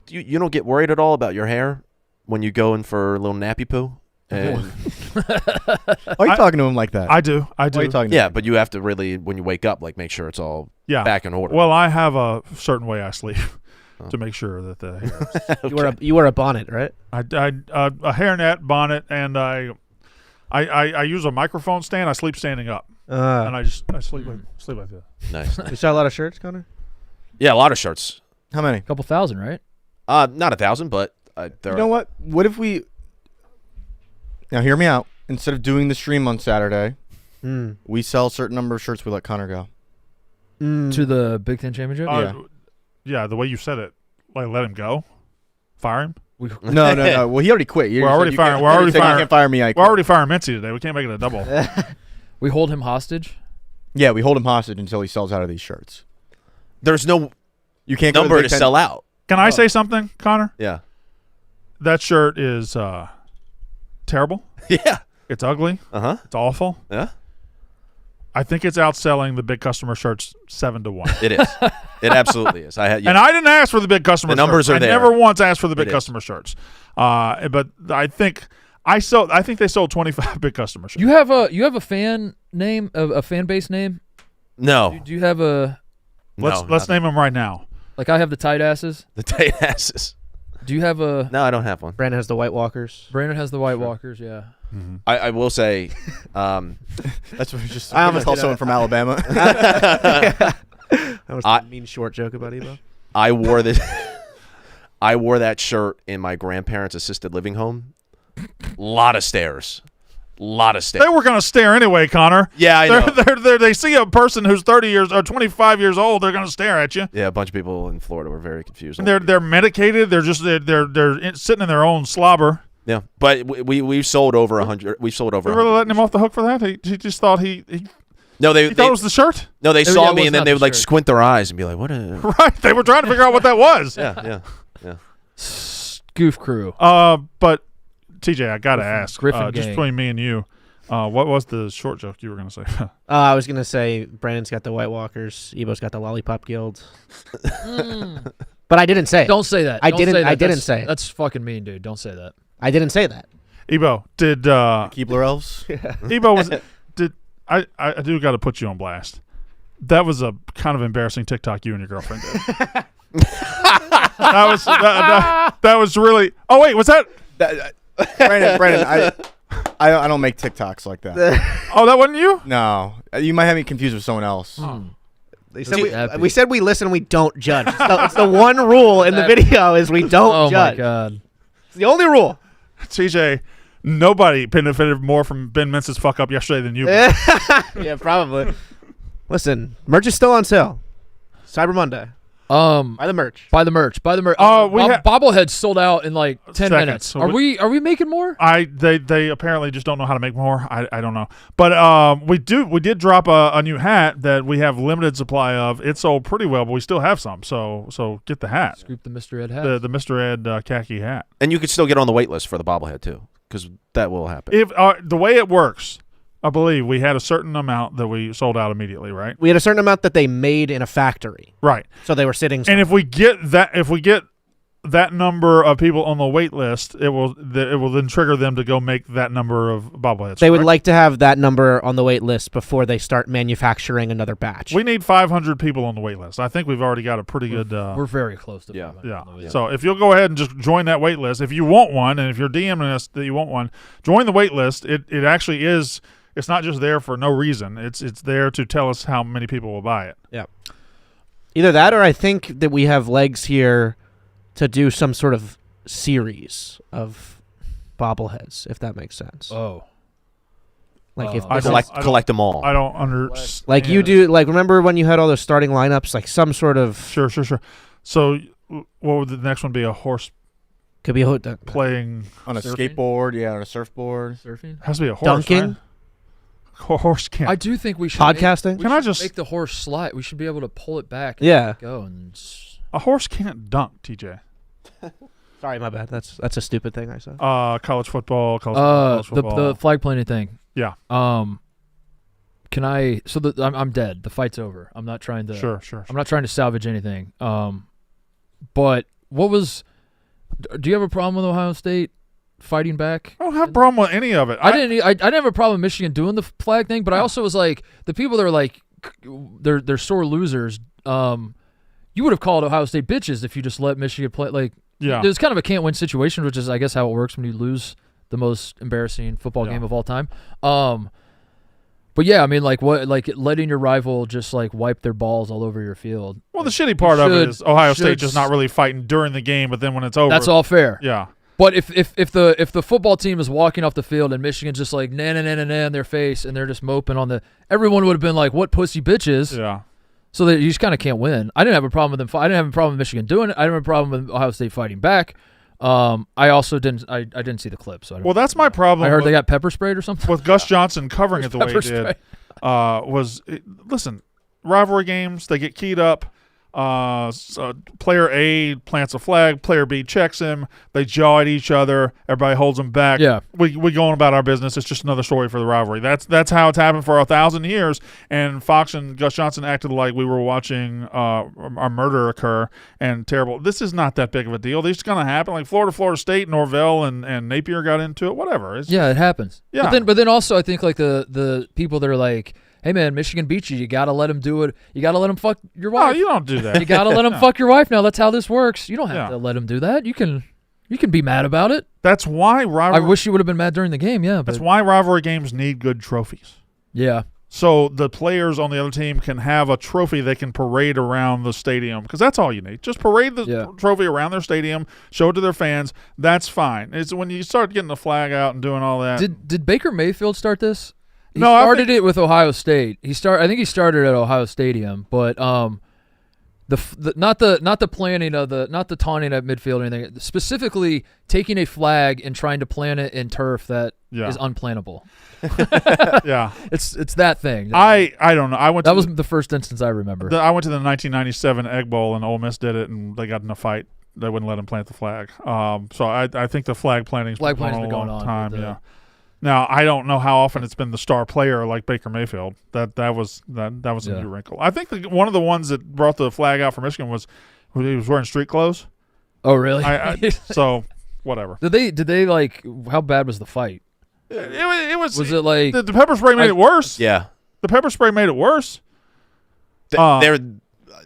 You don't get worried at all about your hair when you go in for a little nappy poo? And Why are you talking to him like that? I do. Why are you talking to yeah, him? but you have to really, when you wake up, like make sure it's all back in order. Well, I have a certain way I sleep to make sure that the hair. You wear a bonnet, right? A hairnet, bonnet, and I use a microphone stand. I sleep standing up, and I sleep like that. Nice. You saw a lot of shirts, Connor? Yeah, a lot of shirts. How many? A couple thousand, right? Not 1,000, but there You know what? What if we? Now hear me out. Instead of doing the stream on Saturday, we sell a certain number of shirts. We let Connor go. To the Big Ten Championship? Yeah, the way you said it, like let him go, fire him. No. Well, he already quit. We're already firing. You can't fire me. We're already firing Mincy today. We can't make it a double. We hold him hostage? Yeah, we hold him hostage until he sells out of these shirts. there's no You can't go number the to Big Ten. sell out. Can I say something, Connor? Yeah. That shirt is terrible. Yeah. It's ugly. Uh-huh. It's awful. Yeah. I think it's outselling the big customer shirts 7-1. It is. It absolutely is. And I didn't ask for the big customer The numbers shirts. are there. I never once asked for the big It is. customer shirts. But I think I think they sold 25 big customer shirts. You have a fan name, a fan base name? No. Do you have a Let's name them right now. Like I have the tight asses. The tight asses. Do you have a? No, I don't have one. Brandon has the White Walkers. Brandon has the White Walkers. Yeah. I will say, That's what we just. I I almost call did someone a- from Alabama. That was I- a mean short joke about Evo. I wore this. I wore that shirt in my grandparents' assisted living home. Lot of stairs. They were going to stare anyway, Connor. Yeah, I know. They see a person who's 30 years or 25 years old, they're going to stare at you. Yeah, a bunch of people in Florida were very confused. And they're medicated. They're just they're sitting in their own slobber. Yeah, but we've sold over 100. We've sold over. We're really 100. letting him off the hook for that. He just thought he No, they thought it was the shirt. no, they Yeah, saw it me was and then not they the would like shirt. squint their eyes and be like, "What a." Right. They were trying to figure out what that was. Yeah. Goof crew. But TJ, I gotta ask, Griffin just gang. between me and you, what was the short joke you were gonna say? I was gonna say Brandon's got the White Walkers. Evo's got the Lollipop Guild. But I didn't say it. Don't say that. I Don't didn't- say that. I didn't That's- say it. That's fucking mean, dude. Don't say that. I didn't say that. Ebo, did Keebler elves. Ebo was did I do got to put you on blast. That was a kind of embarrassing TikTok you and your girlfriend did. that was really. Oh wait, was that? Brandon, I don't make TikToks like that. Oh, that wasn't you. No, you might have me confused with someone else. They said we- we said we listen, we don't judge. It's the one rule in the video is we don't Oh judge. my god. It's the only rule. TJ, nobody benefited more from Ben Mentz's fuck up yesterday than you. Yeah, probably. Listen, merch is still on sale. Cyber Monday. Buy the merch. Buy the merch. Oh, we ha- bobbleheads sold out in like 10 Seconds. minutes. So Are we making more? They apparently just don't know how to make more. I don't know, but we did drop a new hat that we have limited supply of. It sold pretty well, but we still have some. So get the hat, Scoop the Mr. Ed hat. the Mr. Ed khaki hat. And you could still get on the wait list for the bobblehead too, because that will happen. If the way it works, I believe we had a certain amount that we sold out immediately, right? We had a certain amount that they made in a factory, Right. so they were sitting. And if we get that number of people on the wait list, it will then trigger them to go make that number of bobbleheads. they would correct? like to have that number on the wait list before they start manufacturing another batch. We need 500 people on the wait list. I think we've already got a pretty good. We're very close to Yeah. 500 Yeah. on the way. So if you'll go ahead and just join that wait list, if you want one, and if you're DMing us that you want one, join the wait list. It actually is. It's not just there for no reason. It's there to tell us how many people will buy it. Yeah. Either that, or I think that we have legs here to do some sort of series of bobbleheads, if that makes sense. Oh. Like if I this don't- is- Collect them all. I don't understand. like you do, like remember when you had all those starting lineups, like some sort of Sure. So what would the next one be? A horse could be a playing? On a Surfing? skateboard, yeah, on a surfboard. Surfing? Has to be a horse. dunking, Right? Horse can't. I do think we should podcasting. Can I just- make the horse slide? We should be able to pull it back and Yeah. go and A horse can't dunk, TJ. Sorry, my bad. That's a stupid thing I said. College football. College football. the flag planting thing. Yeah. Can I I'm dead. The fight's over. I'm not trying to Sure. I'm not trying to salvage anything. But what was do you have a problem with Ohio State fighting back? I don't have a problem with any of it. I didn't have a problem with Michigan doing the flag thing, but I also was like the people that are like they're sore losers. You would have called Ohio State bitches if you just let Michigan play. Like Yeah. there's kind of a can't win situation, which is I guess how it works when you lose the most embarrassing football Yeah. game of all time. But yeah, I mean, like letting your rival just like wipe their balls all over your field. Well, the shitty part of it should- is Ohio should State just not really fighting during the game, but then when it's over, That's all fair. Yeah. But if the football team is walking off the field and Michigan's just like na in their face and they're just moping on everyone would have been like, what pussy bitches? Yeah. So that you just kind of can't win. I didn't have a problem with them. I didn't have a problem with Michigan doing it. I didn't have a problem with Ohio State fighting back. I also didn't. I didn't see the clip, so I don't. Well, that's my problem. I heard with, they got pepper sprayed or something. with Gus Johnson covering it the way he Pepper did. spray. Listen, rivalry games, they get keyed up. So player A plants a flag, player B checks him. They jaw at each other. Everybody holds them back. Yeah. we go on about our business. It's just another story for the rivalry. That's how it's happened for 1,000 years. And Fox and Gus Johnson acted like we were watching a murder occur and terrible. This is not that big of a deal. This is going to happen. Like Florida State, Norvell, and Napier got into it. Whatever. Yeah, it happens. Yeah. But then also I think like the people that are like, hey man, Michigan beat you. You got to let them do it. You got to let them fuck your No, wife. you don't do that. You got to let them fuck your wife now. That's how this works. You don't have Yeah. to let them do that. You can be mad about it. That's why I rivalry. wish you would have been mad during the game, yeah. That's But why rivalry games need good trophies. yeah. So the players on the other team can have a trophy they can parade around the stadium, because that's all you need. Just parade the trophy around their stadium, show it to their fans. That's fine. It's when you start getting the flag out and doing all that. Did Baker Mayfield start this? He No, I started it with Ohio State. I think he started at Ohio Stadium, but not the planning of not the taunting at midfield or anything. Specifically, taking a flag and trying to plant it in turf that is unplannable. Yeah, it's that thing. I don't know. That was the first instance I remember. I went to the 1997 Egg Bowl, and Ole Miss did it, and they got in a fight. They wouldn't let him plant the flag. So I think the flag planting's been going on a long time. Yeah. Now I don't know how often it's been the star player like Baker Mayfield. That was a new wrinkle. I think one of the ones that brought the flag out for Michigan was when he was wearing street clothes. Oh really? So whatever. Did they like? How bad was the fight? It was. Was it like the pepper spray made it worse? Yeah. The pepper spray made it worse.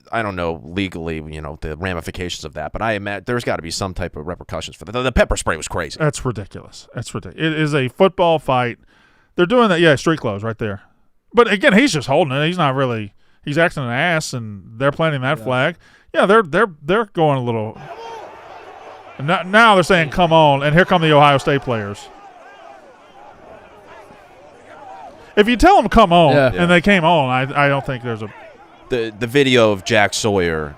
I don't know legally, the ramifications of that, but I imagine there's got to be some type of repercussions for that. The pepper spray was crazy. That's ridiculous. That's ridiculous. It is a football fight. They're doing that. Yeah, street clothes right there. But again, he's just holding it. He's not really. He's acting an ass, and they're planting that flag. Yeah, they're going a little. Now they're saying, "Come on!" And here come the Ohio State players. If you tell them come on, and they came on, I don't think there's a. The video of Jack Sawyer,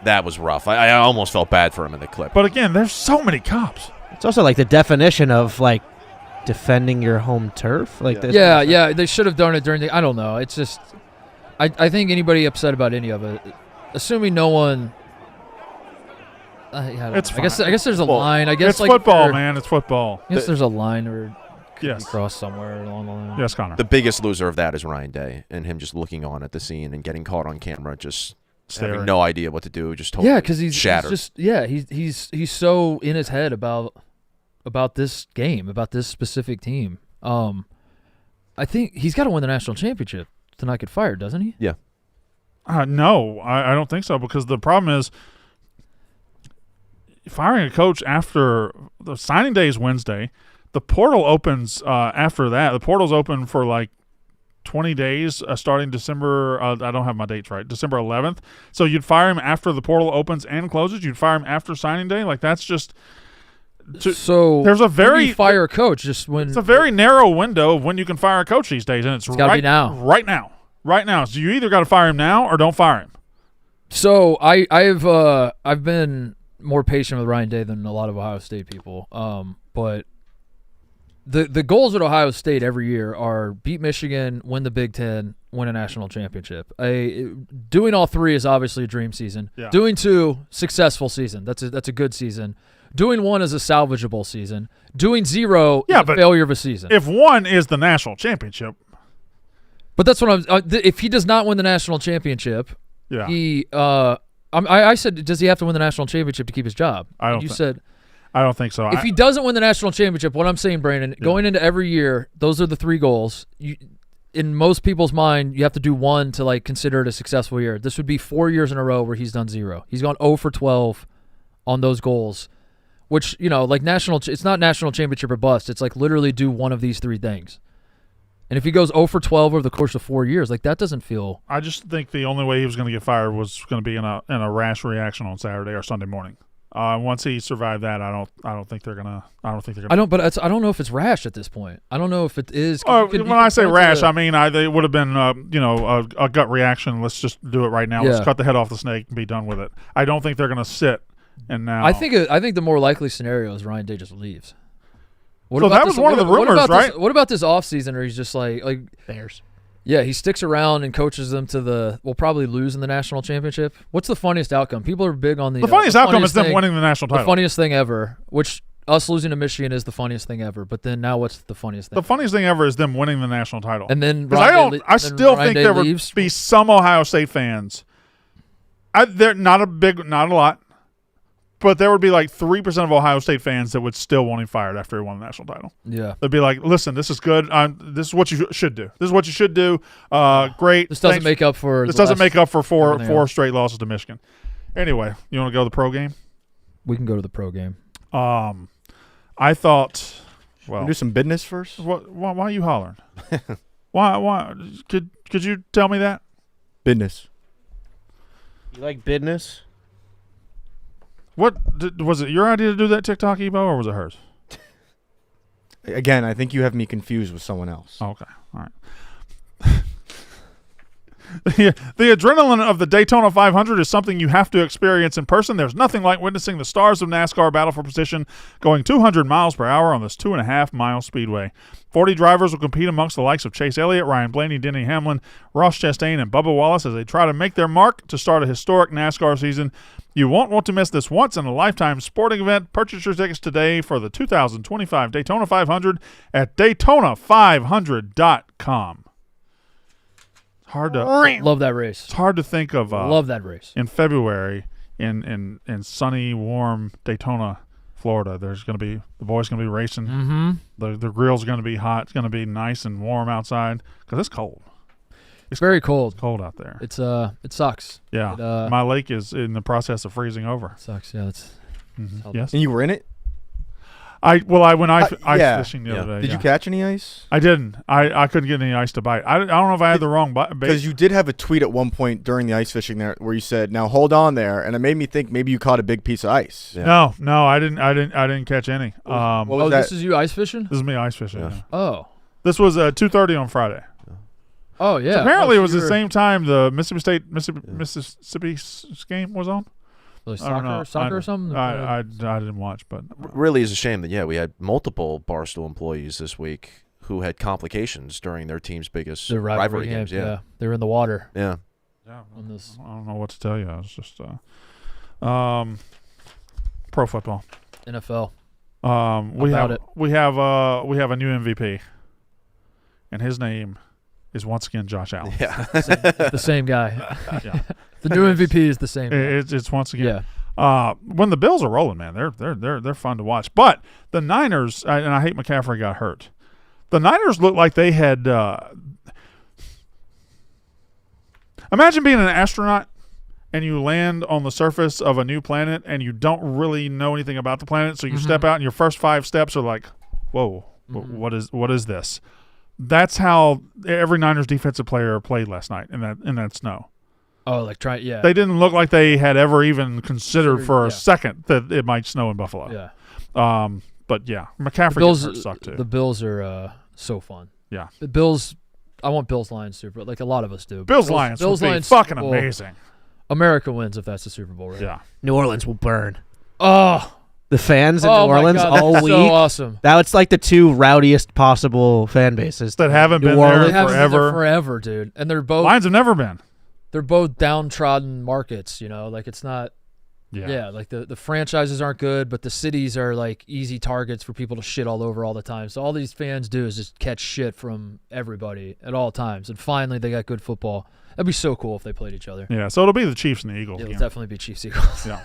that was rough. I almost felt bad for him in the clip. But again, there's so many cops. It's also like the definition of like defending your home turf. Like this. Yeah, they should have done it during the. I don't know. It's just, I think anybody upset about any of it, assuming no one. It's fine. I guess there's a line. I guess it's like football, man. It's football. I guess there's a line or. Yes. Cross somewhere along the line. Yes, Connor. The biggest loser of that is Ryan Day, and him just looking on at the scene and getting caught on camera, just having no idea what to do, just totally because he's shattered. He's so in his head about this game, about this specific team. I think he's got to win the national championship to not get fired, doesn't he? Yeah. No, I don't think so, because the problem is firing a coach after the signing day is Wednesday. The portal opens after that. The portal's open for like 20 days starting December. I don't have my dates right. December 11th. So you'd fire him after the portal opens and closes. You'd fire him after signing day. Like that's just. So there's a very fire a coach just when it's a very narrow window of when you can fire a coach these days, and it's gotta be now. Right now. So you either got to fire him now or don't fire him. So I've been more patient with Ryan Day than a lot of Ohio State people. But. The goals at Ohio State every year are beat Michigan, win the Big Ten, win a national championship. Doing all three is obviously a dream season. Yeah. Doing two, successful season. That's a good season. Doing one is a salvageable season. Doing zero is a failure of a season. If one is the national championship. But that's what if he does not win the national championship, I said, does he have to win the national championship to keep his job? I don't think so. If he doesn't win the national championship, what I'm saying, Brandon, going into every year, those are the three goals. In most people's mind, you have to do one to like consider it a successful year. This would be 4 years in a row where he's done zero. He's gone 0 for 12 on those goals, which, like it's not national championship or bust. It's like literally do one of these three things. And if he goes 0 for 12 over the course of 4 years, like that doesn't feel. I just think the only way he was going to get fired was going to be in a rash reaction on Saturday or Sunday morning. Once he survived that, I don't think they're gonna. I don't know if it's rash at this point. I don't know if it is. When I say rash, I mean it would have been a gut reaction. Let's just do it right now. Let's cut the head off the snake and be done with it. I don't think they're gonna sit and now. I think the more likely scenario is Ryan Day just leaves. That was one of the rumors, right? What about this offseason where he's just like Bears? Yeah, he sticks around and coaches them to we'll probably lose in the national championship. What's the funniest outcome? People are big on the funniest outcome is them winning the national title. The funniest thing ever, which us losing to Michigan is the funniest thing ever. But then now what's the funniest thing? The funniest thing ever is them winning the national title. And then I still think there would be some Ohio State fans. They're not a lot, But there would be like 3% of Ohio State fans that would still want him fired after he won the national title. Yeah. They'd be like, listen, this is good. This is what you should do. This is what you should do. Great. This doesn't Thanks. make up for. This the doesn't last- make up for four everything else. straight losses to Michigan. Anyway, you want to go to the pro game? We can go to the pro game. I thought, Wanna well, do some business first. why are you hollering? Why? Could you tell me that? Business. You like business? What was it? Your idea to do that TikTok, Ebo, or was it hers? Again, I think you have me confused with someone else. Okay, all right. The adrenaline of the Daytona 500 is something you have to experience in person. There's nothing like witnessing the stars of NASCAR battle for position going 200 miles per hour on this 2.5-mile speedway. 40 drivers will compete amongst the likes of Chase Elliott, Ryan Blaney, Denny Hamlin, Ross Chastain, and Bubba Wallace as they try to make their mark to start a historic NASCAR season. You won't want to miss this once-in-a-lifetime sporting event. Purchase your tickets today for the 2025 Daytona 500 at Daytona500.com. Hard to Love that race. It's hard to think of Love that race. in February in sunny, warm Daytona, Florida. There's going to be the boys going to be racing. Mm-hmm. The grill's going to be hot. It's going to be nice and warm outside because it's cold. It's very cold. It's cold out there. It sucks. Yeah, It, my lake is in the process of freezing over. sucks. Yeah, it's Mhm. Yes, And you were in it? I went ice yeah. fishing the Yeah. other day. Did yeah. you catch any ice? I didn't. I couldn't get any ice to bite. I don't know if I had the wrong bait. Because you did have a tweet at one point during the ice fishing there where you said, "Now hold on there," and it made me think maybe you caught a big piece of ice. Yeah. No, I didn't catch any. What was oh, that? this is you ice fishing? This is me ice fishing. Yeah. yeah. Oh. This was 2:30 on Friday. Oh yeah. So apparently, Oh, it was so the you same time the Mississippi game was on. were, like, I don't know. soccer or something? I didn't watch, but Really is a shame that, we had multiple Barstool employees this week who had complications during their team's biggest the rivalry games. Yeah. They were in the water. Yeah. yeah, On this. I don't know what to tell you. It's just pro football. NFL. We About have it. we have a new MVP, and his name is once again Josh Allen. Yeah. The same guy. Yeah. The new MVP is the same. guy. It's once again. Yeah. When the Bills are rolling, man, they're fun to watch. But the Niners, and I hate McCaffrey got hurt. The Niners look like they had. Imagine being an astronaut and you land on the surface of a new planet and you don't really know anything about the planet, so you step out and your first 5 steps are like, "Whoa, what is this?" That's how every Niners defensive player played last night in that snow. Oh, like try. Yeah. They didn't look like they had ever even considered for a Yeah. second that it might snow in Buffalo. Yeah. But yeah, The McCaffrey Bills gets hurt suck too. The Bills are so fun. Yeah. The Bills. I want Bills Lions Super. Like a lot of us do. Bills Lions would be Lions fucking Super Bowl. amazing. America wins if that's the Super Bowl, right? Yeah. New Orleans will burn. Oh. The fans in Oh New my Orleans God, all that's week. so awesome. That's like the two rowdiest possible fan bases. That haven't New been Orleans. They there haven't been there forever. forever, dude. And they're both Lions have never been. they're both downtrodden markets. You know, like it's not. Yeah. Yeah, like the franchises aren't good, but the cities are like easy targets for people to shit all over all the time. So all these fans do is just catch shit from everybody at all times. And finally, they got good football. That'd be so cool if they played each other. Yeah. So it'll be the Chiefs and the Eagles. It'll again. definitely be Chiefs Eagles. Yeah.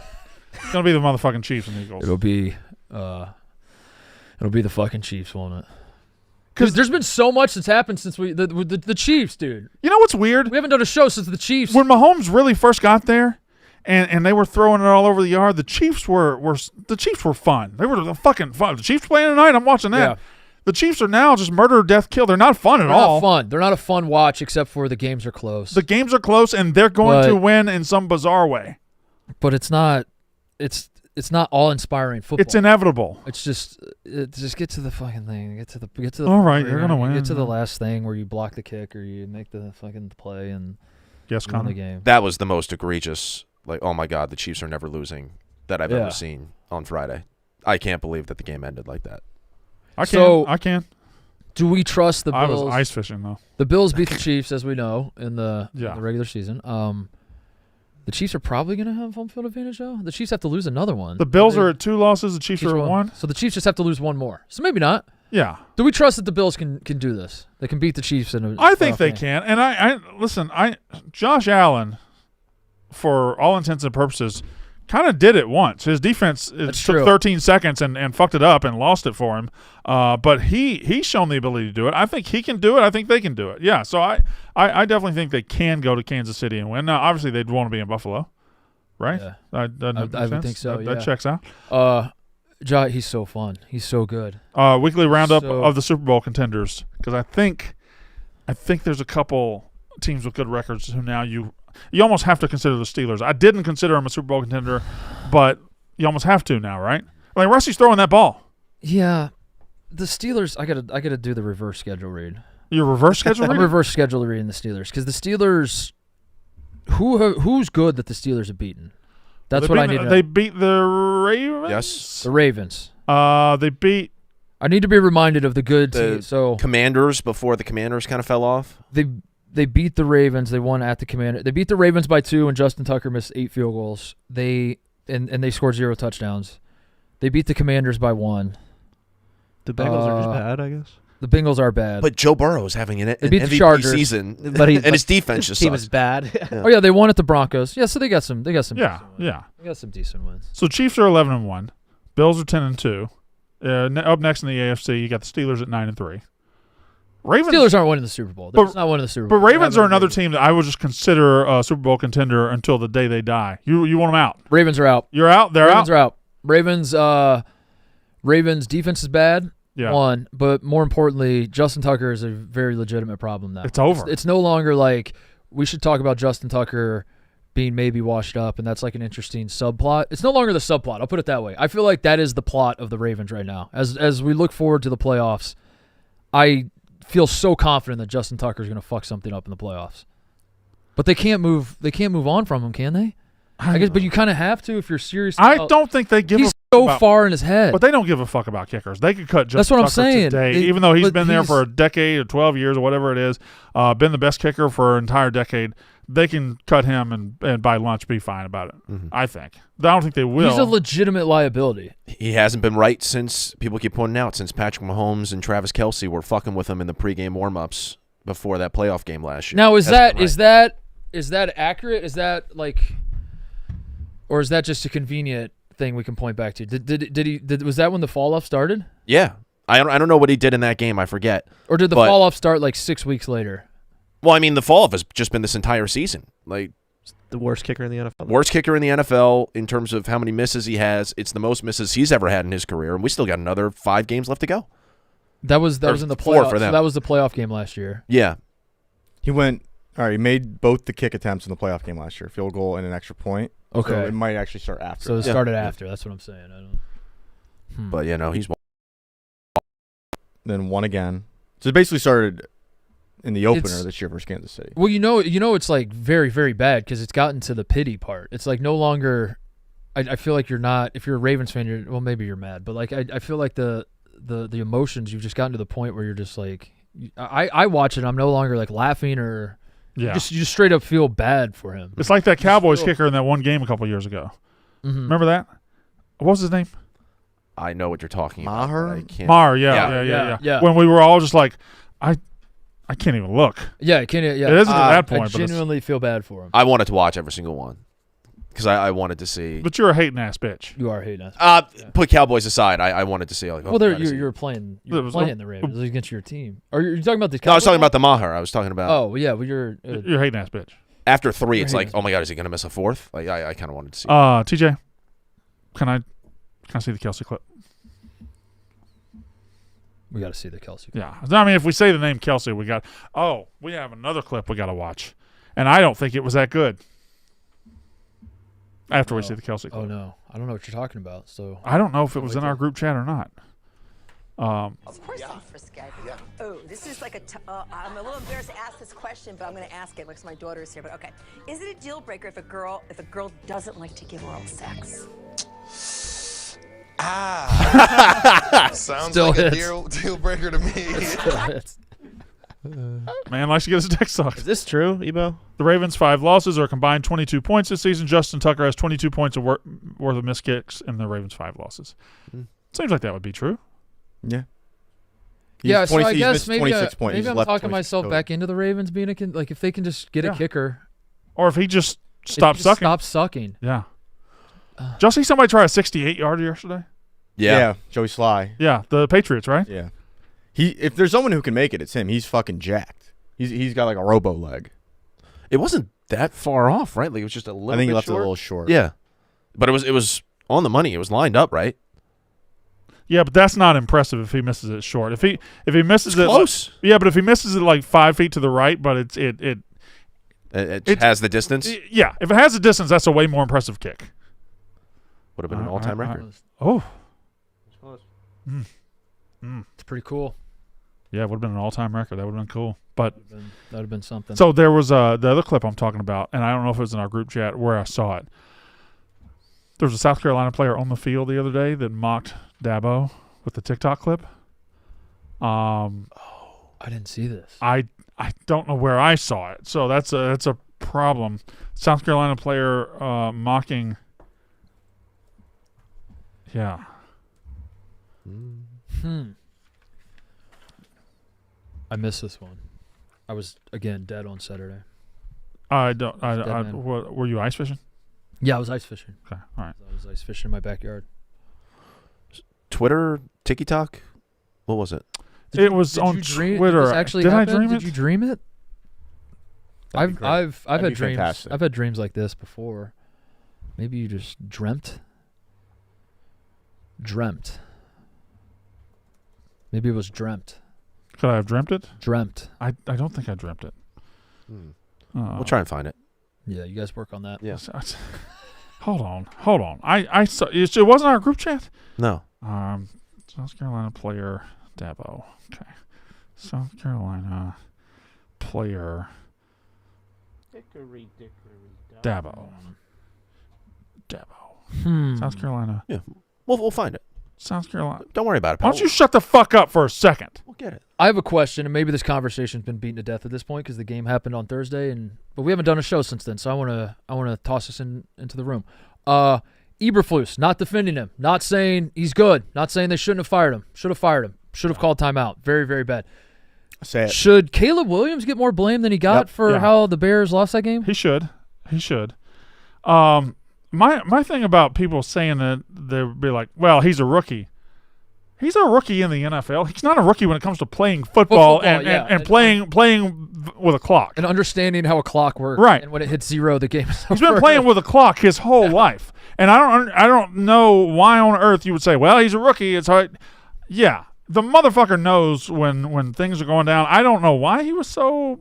It's gonna be the motherfucking Chiefs and Eagles. It'll be the fucking Chiefs, won't it? Because there's been so much that's happened since the Chiefs, dude. You know what's weird? We haven't done a show since the Chiefs. When Mahomes really first got there, and they were throwing it all over the yard, the Chiefs were fun. They were fucking fun. The Chiefs playing tonight. I'm watching that. Yeah. The Chiefs are now just murder, death, kill. They're not fun at They're all. not fun. They're not a fun watch except for the games are close. The games are close, and they're going But- to win in some bizarre way. But it's not. It's not all inspiring football. It's inevitable. It's just get to the fucking thing. Get to the. All right, where you're gonna win. Get to the last thing where you block the kick or you make the fucking play and Yes, win the Connor. game. That was the most egregious. Like, oh my God, the Chiefs are never losing that I've Yeah. ever seen on Friday. I can't believe that the game ended like that. I can. So- I can. Do we trust the I Bills? was ice fishing though. The Bills beat the Chiefs, as we know, in the Yeah. regular season. The Chiefs are probably going to have home field advantage, though. The Chiefs have to lose another one. The Bills They- are at 2 losses. The Chiefs Chiefs are at 1. So the Chiefs just have to lose one more. So maybe not. Yeah. Do we trust that the Bills can do this? They can beat the Chiefs in a I think playoff they game? can. And I listen, Josh Allen, for all intents and purposes, kind of did it once. His defense took true. 13 seconds and fucked it up and lost it for him. But he's shown the ability to do it. I think he can do it. I think they can do it. Yeah, so I definitely think they can go to Kansas City and win. Now, obviously, they'd want to be in Buffalo, right? Yeah. I would think so, That yeah. checks out. He's so fun. He's so good. Weekly roundup So- of the Super Bowl contenders, because I think there's a couple teams with good records who now you almost have to consider the Steelers. I didn't consider them a Super Bowl contender, but you almost have to now, right? I mean, Rusty's throwing that ball. Yeah, the Steelers. I gotta do the reverse schedule read. Your reverse schedule I'm reading? reverse schedule reading the Steelers because the Steelers. Who's good that the Steelers have beaten? That's what I need to know. They beat the Ravens? Yes. The Ravens. They beat I need to be reminded of the good The team. So Commanders before the Commanders kind of fell off. they beat the Ravens. They won at the Commander. They beat the Ravens by 2, and Justin Tucker missed 8 field goals. And they scored 0 touchdowns. They beat the Commanders by 1. The Bengals are just bad, I guess. The Bengals are bad. But Joe Burrow is having an They beat the MVP Chargers. season, But and his defense his just team sucks. is bad. Oh yeah, they won at the Broncos. Yeah, so they got some. yeah, decent wins. yeah. They got some decent wins. So Chiefs are 11-1. Bills are 10-2. Up next in the AFC, you got the Steelers at 9-3. Ravens. Steelers aren't winning the Super Bowl. They're just not winning the Super But Bowl. They're Ravens not are winning another the- team that I would just consider a Super Bowl contender until the day they die. You want them out. Ravens are out. You're out. They're Ravens out. are out. Ravens defense is bad. Yeah. One, but more importantly, Justin Tucker is a very legitimate problem now. It's over. It's no longer like we should talk about Justin Tucker being maybe washed up, and that's like an interesting subplot. It's no longer the subplot. I'll put it that way. I feel like that is the plot of the Ravens right now. As we look forward to the playoffs, I feel so confident that Justin Tucker is going to fuck something up in the playoffs. But they can't move. They can't move on from him, can they? I guess, but you kind of have to if you're serious. I about- don't think they give He's a so about, far in his head. but they don't give a fuck about kickers. They could cut Justin That's what I'm Tucker saying. today, They- even though he's but been there he's- for a decade or 12 years or whatever it is, been the best kicker for an entire decade. They can cut him and by lunch be fine about it. I think. I don't think they will. He's a legitimate liability. He hasn't been right since people keep pointing out since Patrick Mahomes and Travis Kelce were fucking with him in the pregame warm-ups before that playoff game last year. Now is Hasn't that been is that accurate? Is that like, or is that just a convenient thing we can point back to? Did was that when the fall off started, Yeah. I don't know what he did in that game. I forget. or did the But- fall off start like 6 weeks later? Well, I mean, the fall off has just been this entire season. Like, The worst kicker in the NFL. worst kicker in the NFL in terms of how many misses he has. It's the most misses he's ever had in his career, and we still got another 5 games left to go. That was Or in the 4 playoff. for them. So that was the playoff game last year. Yeah. He went. All right, he made both the kick attempts in the playoff game last year, field goal and an extra point. Okay. So it might actually start after. So it that. started Yeah. after. That's what I'm saying. I don't. But, he's Then won again. So it basically started in the opener It's- this year versus Kansas City. Well, it's like very, very bad because it's gotten to the pity part. It's like no longer. I feel like you're not. If you're a Ravens fan, maybe you're mad, but like I feel like the emotions, you've just gotten to the point where you're just like, I watch it. I'm no longer like laughing or Yeah. you just straight up feel bad for him. It's like that Cowboys still- kicker in that one game a couple years ago. Mhm. Remember that? What was his name? I know what you're talking about. Maher? but I can't. Mar. Yeah. Yeah. When we were all just like, I can't even look. Yeah, can you? Yeah, It isn't at that I point, but it's- genuinely feel bad for him. I wanted to watch every single one because I wanted to see. But you're a hating ass bitch. You are hating us. Put Cowboys aside. I wanted to see. Like, Well, you're playing. It You're was- playing the Ravens against your team. Are you talking about the? No, I was talking Cowboys? about the Maher. I was talking about Oh yeah, well you're. You're a hating ass bitch. after 3. It's You're like, hating. oh my god, is he gonna miss a 4th? Like I kind of wanted to see. TJ, can I see the Kelce clip? We got to see the Kelce. Yeah. I mean, if we say the name Kelce, we have another clip we got to watch. And I don't think it was that good after we see the Kelce clip. Oh no, I don't know what you're talking about. So I don't know if it was in our group chat or not. Of course I'm frisky. Oh, this is like I'm a little embarrassed to ask this question, but I'm going to ask it because my daughter is here. But okay, is it a deal breaker if a girl doesn't like to give oral sex? Sounds Still like a hits. deal breaker to me. It's- Man likes to get his dick sucked. Is this true, Ebo? The Ravens' 5 losses are combined 22 points this season. Justin Tucker has 22 points worth of missed kicks in the Ravens' 5 losses. Seems like that would be true. Yeah. yeah, so I he's guess missed maybe 26 points. maybe He's I'm left talking 26 myself total. back into the Ravens being like if they can just get Yeah. a kicker, Or if he just if he stops just sucking. Stop sucking. Yeah. Did y'all see somebody try a 68-yarder yesterday? Yeah. Joey Sly. Yeah, the Patriots, right? Yeah. If there's someone who can make it, it's him. He's fucking jacked. He's got like a robo leg. It wasn't that far off, right? Like it was just a little. I think he bit left short. it a little short. Yeah, but it was on the money. It was lined up, right? Yeah, but that's not impressive if he misses it short. If he misses It's it close. yeah, but if he misses it like 5 feet to the right, but it It has the distance. yeah, if it has a distance, that's a way more impressive kick. Would have been an all-time record. Oh, It's pretty cool. yeah, it would have been an all-time record. That would have been cool. But That would have been something. so there was the other clip I'm talking about, and I don't know if it was in our group chat where I saw it. There was a South Carolina player on the field the other day that mocked Dabo with the TikTok clip. I didn't see this. I don't know where I saw it, so that's a problem. South Carolina player mocking. Yeah. I missed this one. I was again dead on Saturday. I don't. Dead man. What, were you ice fishing? Yeah, I was ice fishing. Okay. All right. I was ice fishing in my backyard. Twitter, TikTok. What was it? It was Did on you dream, Twitter. Did this actually Did I happen? dream it? Did you dream it? That'd be great. I've That'd had be dreams. fantastic. I've had dreams like this before. Maybe you just dreamt. Maybe it was dreamt. Could I have dreamt it? Dreamt. I don't think I dreamt it. We'll try and find it. Yeah, you guys work on that. Yeah. Hold on. I saw it wasn't our group chat. No. South Carolina player Dabo. Okay. South Carolina player Dabo. South Carolina. Yeah. We'll find it. South Carolina. Don't worry about it. Why don't you shut the fuck up for a second? We'll get it. I have a question, and maybe this conversation's been beaten to death at this point because the game happened on Thursday, but we haven't done a show since then. So I want to toss this into the room. Eberflus, not defending him, not saying he's good, not saying they shouldn't have fired him. Should have fired him. Should have called timeout. Very, very bad. Say it. Should Caleb Williams get more blame than he got for how the Bears lost that game? He should. My thing about people saying that they'll be like, well, he's a rookie. He's a rookie in the NFL. He's not a rookie when it comes to playing football and playing with a clock. And understanding how a clock works. Right. And when it hits zero, the game is over. He's been playing with a clock his whole life. And I don't know why on earth you would say, well, he's a rookie. It's hard. Yeah. The motherfucker knows when things are going down. I don't know why he was so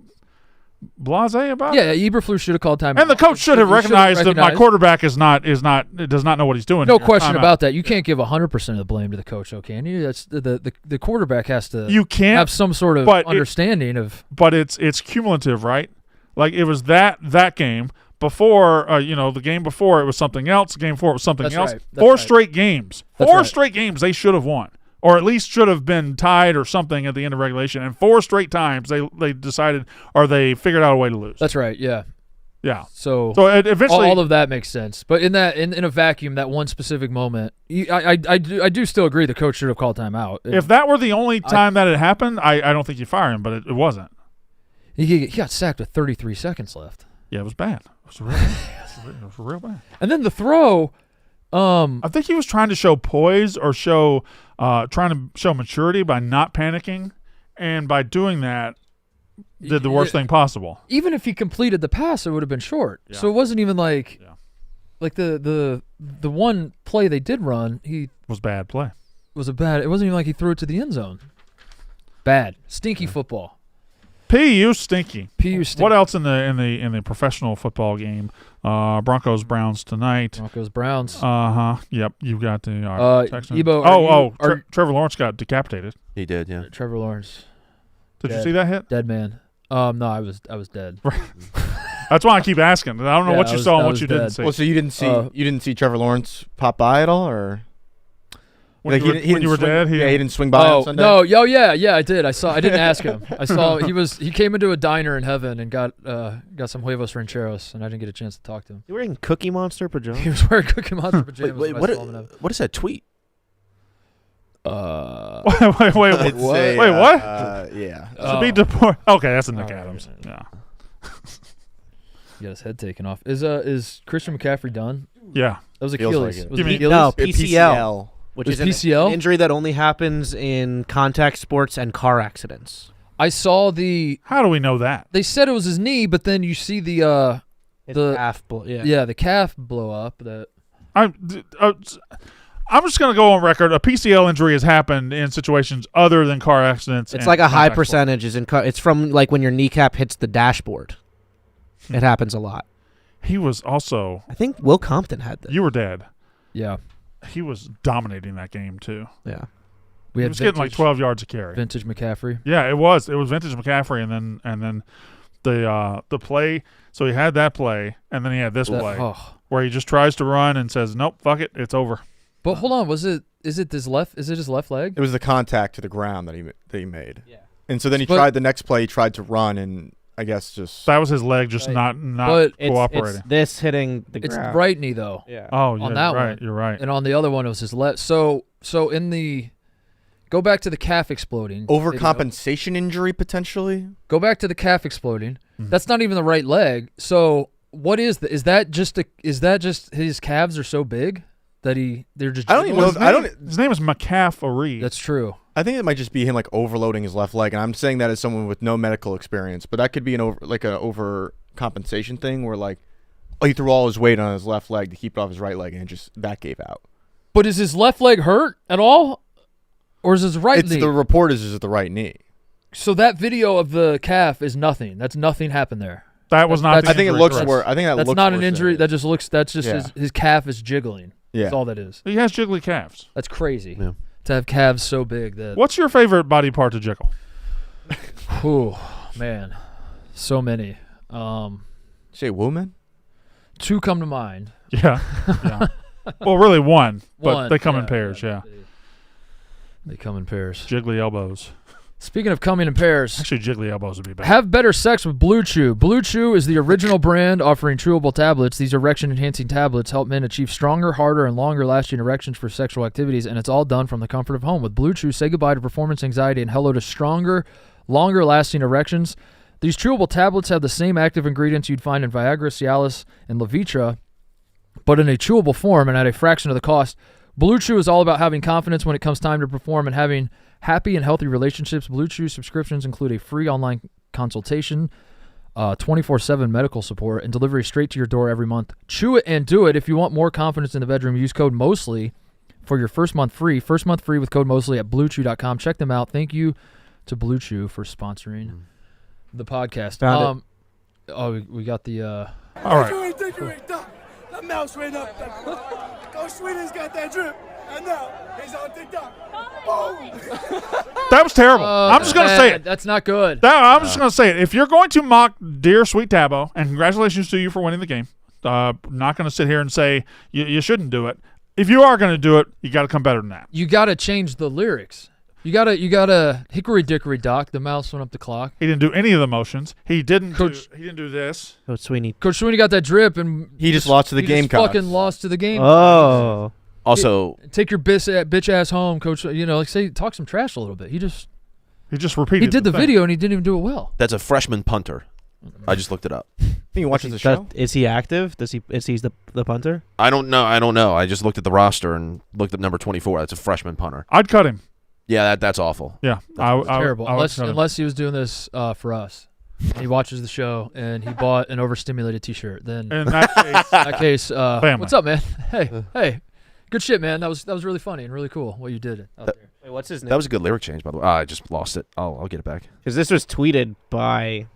blasé about it. Yeah, Eberflus should have called timeout. And the coach should have recognized that my quarterback does not know what he's doing. No here. question Timeout. about that. You can't give 100% of the blame to the coach, though, can you? That's the quarterback has to You can't have some sort of understanding of. But it's cumulative, right? Like it was that game before. The game before it was something else. The game before it was something That's else. right. That's Four right. straight games. That's Four right. straight games they should have won, or at least should have been tied or something at the end of regulation. And 4 straight times they decided or they figured out a way to lose. That's right. Yeah. Yeah. So it eventually all of that makes sense. But in a vacuum, that one specific moment, I do still agree the coach should have called timeout. if that were the only time that it happened, I don't think you fire him, but it wasn't. He got sacked with 33 seconds left. Yeah, it was bad. It was real bad. And then the throw. I think he was trying to show poise or trying to show maturity by not panicking, and by doing that, did the worst thing possible. Even if he completed the pass, it would have been short. Yeah. So it wasn't even like Yeah. like the one play they did run. He Was bad play. was a bad. It wasn't even like he threw it to the end zone. Bad, stinky football. PU stinky. PU stinky. What else in the professional football game? Broncos Browns tonight. Broncos Browns. Yep. You got the Texans. Ebo, Trevor Lawrence got decapitated. He did, yeah. Trevor Lawrence, Did you Dead. see that hit? dead man. No, I was dead. That's why I keep asking. I don't know Yeah, what I you was- saw I and what was you didn't dead. see. Well, so you didn't see Trevor Lawrence pop by at all, or when like, you he were didn't dead, he he didn't swing by on Sunday. No, yeah, I did. I didn't ask him. I saw he came into a diner in heaven and got some huevos rancheros, and I didn't get a chance to talk to him. You wearing Cookie Monster pajamas? He was wearing Cookie Monster pajamas. Wait, when I saw him in heaven. what is that tweet? wait, It's a, what? Yeah. To be deported. Okay, that's a Nick All right. Adams. Yeah. He got his head taken off. Is Christian McCaffrey done? Yeah. That was Feels Achilles. like it. Was You it mean- Achilles? No, PCL, which Was is PCL? an injury that only happens in contact sports and car accidents. I saw the. How do we know that? They said it was his knee, but then you see the Calf the calf blow up. That I'm just going to go on record. A PCL injury has happened in situations other than car accidents. It's and like a high contact sports. percentage. It's from like when your kneecap hits the dashboard. It happens a lot. He was also. I think Will Compton had this. You were dead. yeah. He was dominating that game too. Yeah. We He had was getting like 12 yards a carry. vintage McCaffrey. Yeah, it was. It was vintage McCaffrey, and then the play. So he had that play, and then he had this play where he just tries to run and says, "Nope, fuck it, it's over." But hold on, is it his left leg? It was the contact to the ground that he made. Yeah. And so then he But- tried the next play. He tried to run, and I guess just That was his leg just Right. not But cooperating. It's this hitting the It's ground. right knee though. Yeah. Oh, yeah, on that you're right. one. You're right. And on the other one it was his left. So in the go back to the calf exploding. video. overcompensation injury potentially. Go back to the calf exploding. Mm-hmm. That's not even the right leg. So what is is that just his calves are so big that they're just I don't even jiggling? know. His name is McCaffrey. That's true. I think it might just be him like overloading his left leg, and I'm saying that as someone with no medical experience. But that could be an overcompensation thing where like, he threw all his weight on his left leg to keep it off his right leg, and that gave out. But is his left leg hurt at all? Or is his right knee? The report is the right knee. So that video of the calf is nothing. That's nothing happened there. That was not. that's- the I think it injury, looks correct. where I think that That's looks not an worse than injury. it That is. just looks. That's just Yeah. his calf is jiggling. Yeah. That's all that is. He has jiggly calves. That's crazy. Yeah. To have calves so big that. What's your favorite body part to jiggle? Whew, man, so many. Say woman. Two come to mind. Yeah. Yeah. Well, really one, but One, they come in yeah, pairs. Yeah. They come in pairs. Jiggly elbows. Speaking of coming in pairs, Actually, jiggly elbows would be better. have better sex with BlueChew. BlueChew is the original brand offering chewable tablets. These erection-enhancing tablets help men achieve stronger, harder, and longer-lasting erections for sexual activities, and it's all done from the comfort of home. With BlueChew, say goodbye to performance anxiety and hello to stronger, longer-lasting erections. These chewable tablets have the same active ingredients you'd find in Viagra, Cialis, and Levitra, but in a chewable form and at a fraction of the cost. BlueChew is all about having confidence when it comes time to perform and having happy and healthy relationships. BlueChew subscriptions include a free online consultation, 24/7 medical support, and delivery straight to your door every month. Chew it and do it. If you want more confidence in the bedroom, use code MOSTLY for your first month free. First month free with code MOSTLY at BlueChew.com. Check them out. Thank you to BlueChew for sponsoring the podcast. Found We got the All right. The mouse ran up. Coach Sweeney's got that drip, and now he's on TikTok. Boom! That was terrible. I'm just going to say it. That's not good. I'm just going to say it. If you're going to mock dear sweet Tabo, and congratulations to you for winning the game, not going to sit here and say you shouldn't do it. If you are going to do it, you got to come better than that. You got to change the lyrics. You gotta hickory dickory dock. The mouse went up the clock. He didn't do any of the motions. He didn't do this. Coach Sweeney. Coach Sweeney got that drip, and He just lost to the he Gamecocks. just fucking lost to the game. Oh. Also, Take your bitch ass home, Coach. Talk some trash a little bit. He He repeated. he did the thing. video and he didn't even do it well. that's a freshman punter. I just looked it up. I think he watches the show. Is he active? Is he the punter? I don't know. I just looked at the roster and looked at number 24. That's a freshman punter. I'd cut him. Yeah, that's awful. Yeah, Terrible. I would cut him. Unless he was doing this for us. He watches the show and he bought an overstimulated T-shirt. Then In that case, in that case, Family. what's up, man? Hey, good shit, man. That was really funny and really cool what you did out there. Wait, what's his name? That was a good lyric change, by the way. I just lost it. I'll get it back. Because this was tweeted by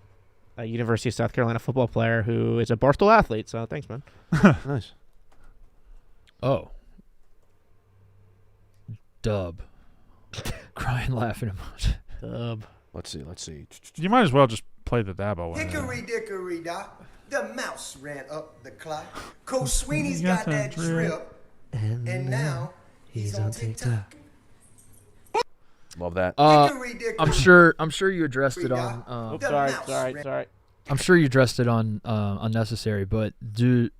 a University of South Carolina football player who is a Barstool athlete. So thanks, man. Nice. Oh. Dub. Crying, laughing emoji. Dub. Let's see. you might as well just play the Dabo one. Hickory dickory dock. The mouse ran up the clock. Coach Sweeney's You got got that that drip. drip, and now he's on TikTok. Love that. Hickory dickory. I'm sure you addressed it on. The Sorry. mouse ran- I'm sure you addressed it on unnecessary. But do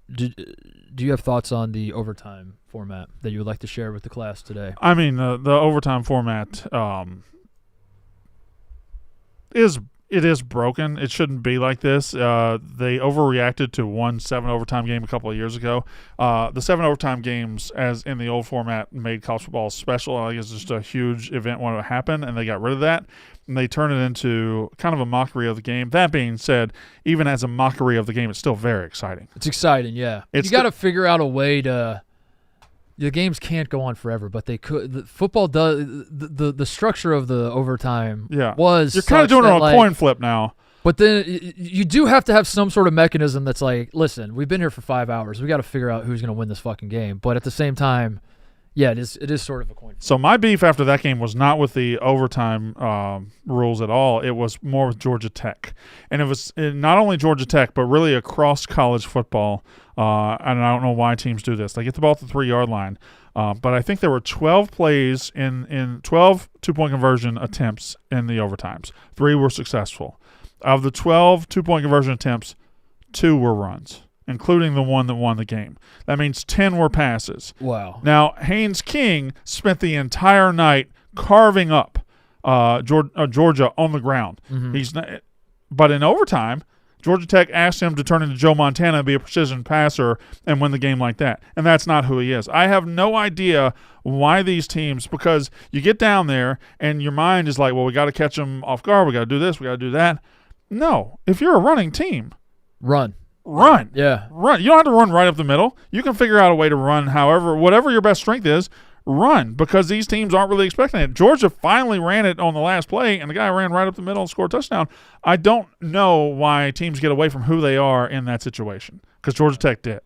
you have thoughts on the overtime format that you would like to share with the class today? I mean, the overtime format is it is broken. It shouldn't be like this. They overreacted to one 7 overtime game a couple of years ago. The 7 overtime games, as in the old format, made college football special. I think it's just a huge event when it happened, and they got rid of that. And they turned it into kind of a mockery of the game. That being said, even as a mockery of the game, it's still very exciting. It's exciting, yeah. You got to figure out a way to. The games can't go on forever, but they could. The football does. The structure of the overtime was. You're kind of doing it on a coin flip now. But then you do have to have some sort of mechanism that's like, listen, we've been here for 5 hours. We got to figure out who's going to win this fucking game. But at the same time, yeah, it is sort of a coin flip. So my beef after that game was not with the overtime rules at all. It was more with Georgia Tech. And it was not only Georgia Tech, but really across college football. And I don't know why teams do this. They get the ball at the 3-yard line. But I think there were 12 plays in 12 two-point conversion attempts in the overtimes. 3 were successful. Of the 12 two-point conversion attempts, 2 were runs, including the one that won the game. That means 10 were passes. Wow. Now, Haynes King spent the entire night carving up Georgia on the ground. Mm-hmm. But in overtime, Georgia Tech asked him to turn into Joe Montana and be a precision passer and win the game like that. And that's not who he is. I have no idea why these teams, because you get down there and your mind is like, well, we got to catch them off guard. We got to do this. We got to do that. No. If you're a running team, run. Yeah. Run. You don't have to run right up the middle. You can figure out a way to run whatever your best strength is, run, because these teams aren't really expecting it. Georgia finally ran it on the last play, and the guy ran right up the middle and scored a touchdown. I don't know why teams get away from who they are in that situation, because Georgia Tech did.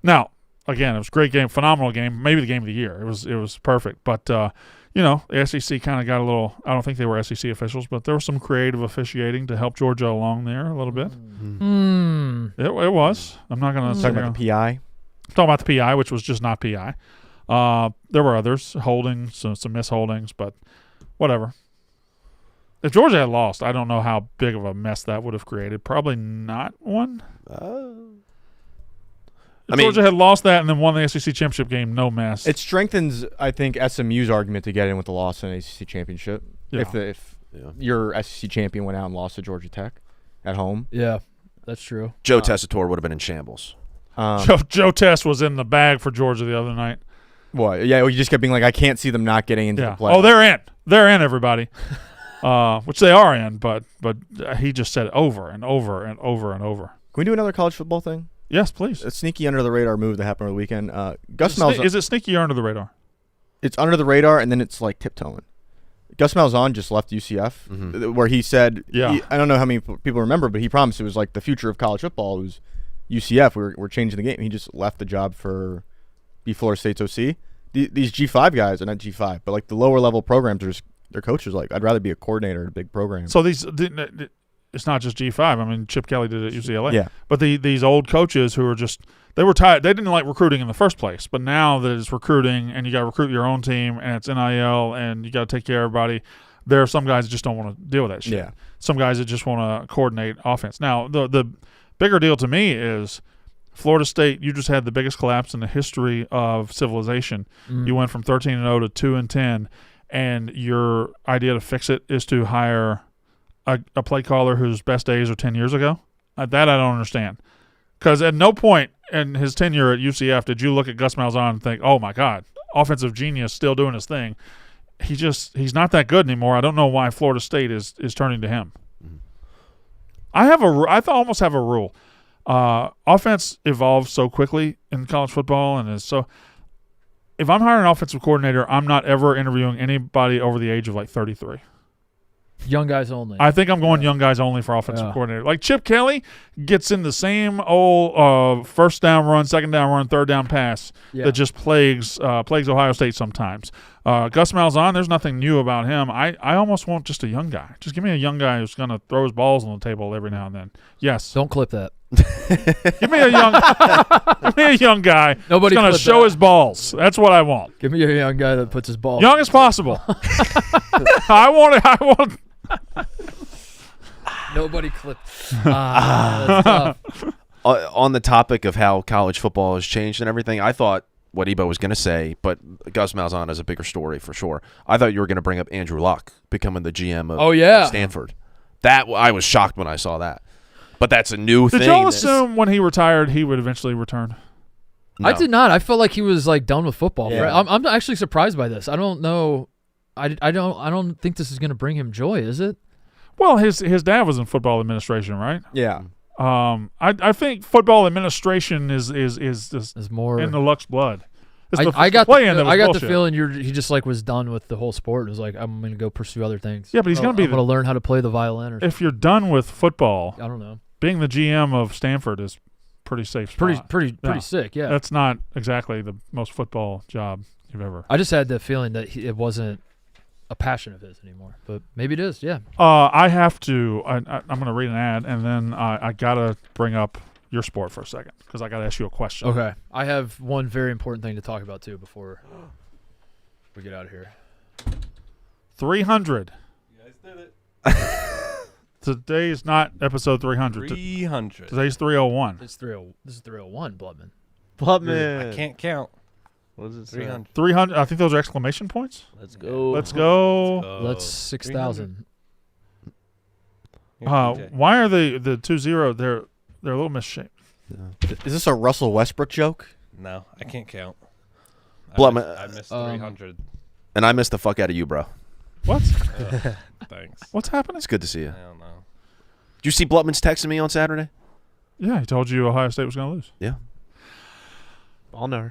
Now, again, it was a great game, phenomenal game, maybe the game of the year. It was perfect. But, the SEC kind of got a little – I don't think they were SEC officials, but there was some creative officiating to help Georgia along there a little bit. It was. I'm not going to – Talking about the PI? Talking about the PI, which was just not PI. There were others, holdings, some misholdings, but whatever. If Georgia had lost, I don't know how big of a mess that would have created. Probably not one. If Georgia had lost that and then won the SEC championship game, no mess. It strengthens, I think, SMU's argument to get in with the loss in the ACC championship. Yeah. If your SEC champion went out and lost to Georgia Tech at home. Yeah, that's true. Joe Tessitore would have been in shambles. Joe Tess was in the bag for Georgia the other night. What? Yeah, you just kept being like, I can't see them not getting into the play. Oh, they're in. They're in, everybody. Which they are in, but he just said it over and over and over and over. Can we do another college football thing? Yes, please. A sneaky under-the-radar move that happened over the weekend. Gus Malzahn. Is it sneaky or under the radar? It's under the radar, and then it's like tiptoeing. Gus Malzahn just left UCF, where he said, I don't know how many people remember, but he promised it was like the future of college football. It was UCF. We're changing the game. He just left the job for Florida State's OC. These G5 guys are not G5, but like the lower-level programs are just their coaches like, I'd rather be a coordinator at a big program. So it's not just G5. I mean, Chip Kelly did it at UCLA. Yeah. But these old coaches who are just – they were tired. They didn't like recruiting in the first place. But now that it's recruiting and you got to recruit your own team and it's NIL and you got to take care of everybody, there are some guys that just don't want to deal with that shit. Yeah. Some guys that just want to coordinate offense. Now, the bigger deal to me is Florida State, you just had the biggest collapse in the history of civilization. You went from 13-0 to 2-10, and your idea to fix it is to hire – a play caller whose best days are 10 years ago? That I don't understand. Because at no point in his tenure at UCF did you look at Gus Malzahn and think, oh, my God, offensive genius still doing his thing. He's not that good anymore. I don't know why Florida State is turning to him. I almost have a rule. Offense evolves so quickly in college football, and is so – if I'm hiring an offensive coordinator, I'm not ever interviewing anybody over the age of like 33. Young guys only. I think I'm going young guys only for offensive coordinator. Like Chip Kelly gets in the same old first down run, second down run, third down pass that just plagues Ohio State sometimes. Gus Malzahn, there's nothing new about him. I almost want just a young guy. Just give me a young guy who's going to throw his balls on the table every now and then. Yes. Don't clip that. Give me a young guy who's going to show his balls. That's what I want. Give me a young guy that puts his balls. Young as possible. I want Nobody clipped. That's tough. On the topic of how college football has changed and everything, I thought what Ebo was going to say, but Gus Malzahn is a bigger story for sure. I thought you were going to bring up Andrew Luck becoming the GM of Stanford. That I was shocked when I saw that. But that's a new thing. Did y'all assume when he retired he would eventually return? No. I did not. I felt like he was like done with football. Yeah. I'm actually surprised by this. I don't know. I don't think this is going to bring him joy, is it? Well, his dad was in football administration, right? Yeah. I think football administration is It's more in the Lux blood. It's I got the bullshit. feeling he just like was done with the whole sport and was like, I'm going to go pursue other things. Yeah, but he's going to be I'm going to learn how to play the violin or if you're done with football, I don't know. being the GM of Stanford is pretty safe spot. Pretty Yeah. sick, yeah. That's not exactly the most football job you've ever. I just had the feeling that it wasn't a passion of his anymore, but maybe it is, yeah. I have to. I'm going to read an ad, and then I gotta bring up your sport for a second because I gotta ask you a question. Okay. I have one very important thing to talk about too before we get out of here. 300. You guys did it. Today's not episode 300. 300. Today's 301. This is 301, Bloodman. Bloodman. I can't count. What does it say? 300. 300. I think those are exclamation points. Let's go. Let's go. Let's 6,000. Why are the 2-0? They're a little misshaped. Is this a Russell Westbrook joke? No, I can't count. Blum- I missed 300. And I missed the fuck out of you, bro. What? Thanks. What's happening? It's good to see you. I don't know. Did you see Blutman's texting me on Saturday? Yeah, he told you Ohio State was going to lose. Yeah. I'll know.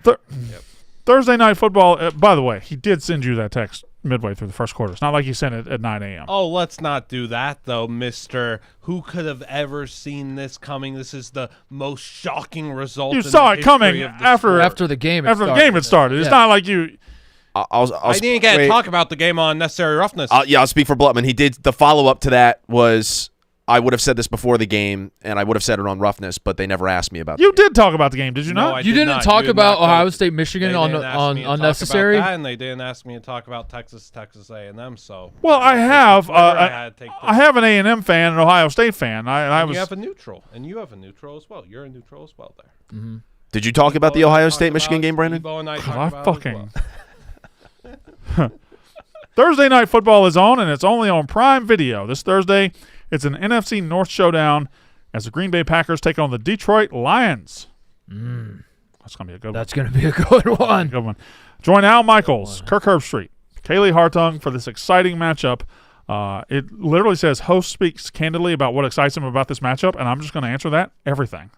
Thursday night football. By the way, he did send you that text midway through the first quarter. It's not like he sent it at 9 a.m. Oh, let's not do that, though, mister. Who could have ever seen this coming? This is the most shocking result. You in saw the it coming history of the after sport. After the game after the game had started. It's not like you. I didn't get to wait. talk about the game on Necessary Roughness. I'll speak for Blutman. He did the follow-up to that was I would have said this before the game, and I would have said it on Roughness, but they never asked me about You did talk about the game, did you No, not? I You did didn't not. talk You did about not go- Ohio State, Michigan They on didn't ask me to talk about unnecessary. that, and they didn't ask me to talk about Texas A&M. So Well, I have. Whatever I had to take I have an A&M fan, an Ohio State fan. I and was. you have a neutral, and you have a neutral as well. You're a neutral as well there. Did you talk about the Bo and I Ohio talked State-Michigan about- game, Brandon? Bo and I God, talked I about it as fucking. well. Thursday night football is on, and it's only on Prime Video. This Thursday, it's an NFC North showdown as the Green Bay Packers take on the Detroit Lions. That's going to be a good That's going to be a good one. one. Good one. Join Al Michaels, Kirk Herbstreit, Kaylee Hartung for this exciting matchup. It literally says, host speaks candidly about what excites him about this matchup, and I'm just going to answer that. Everything.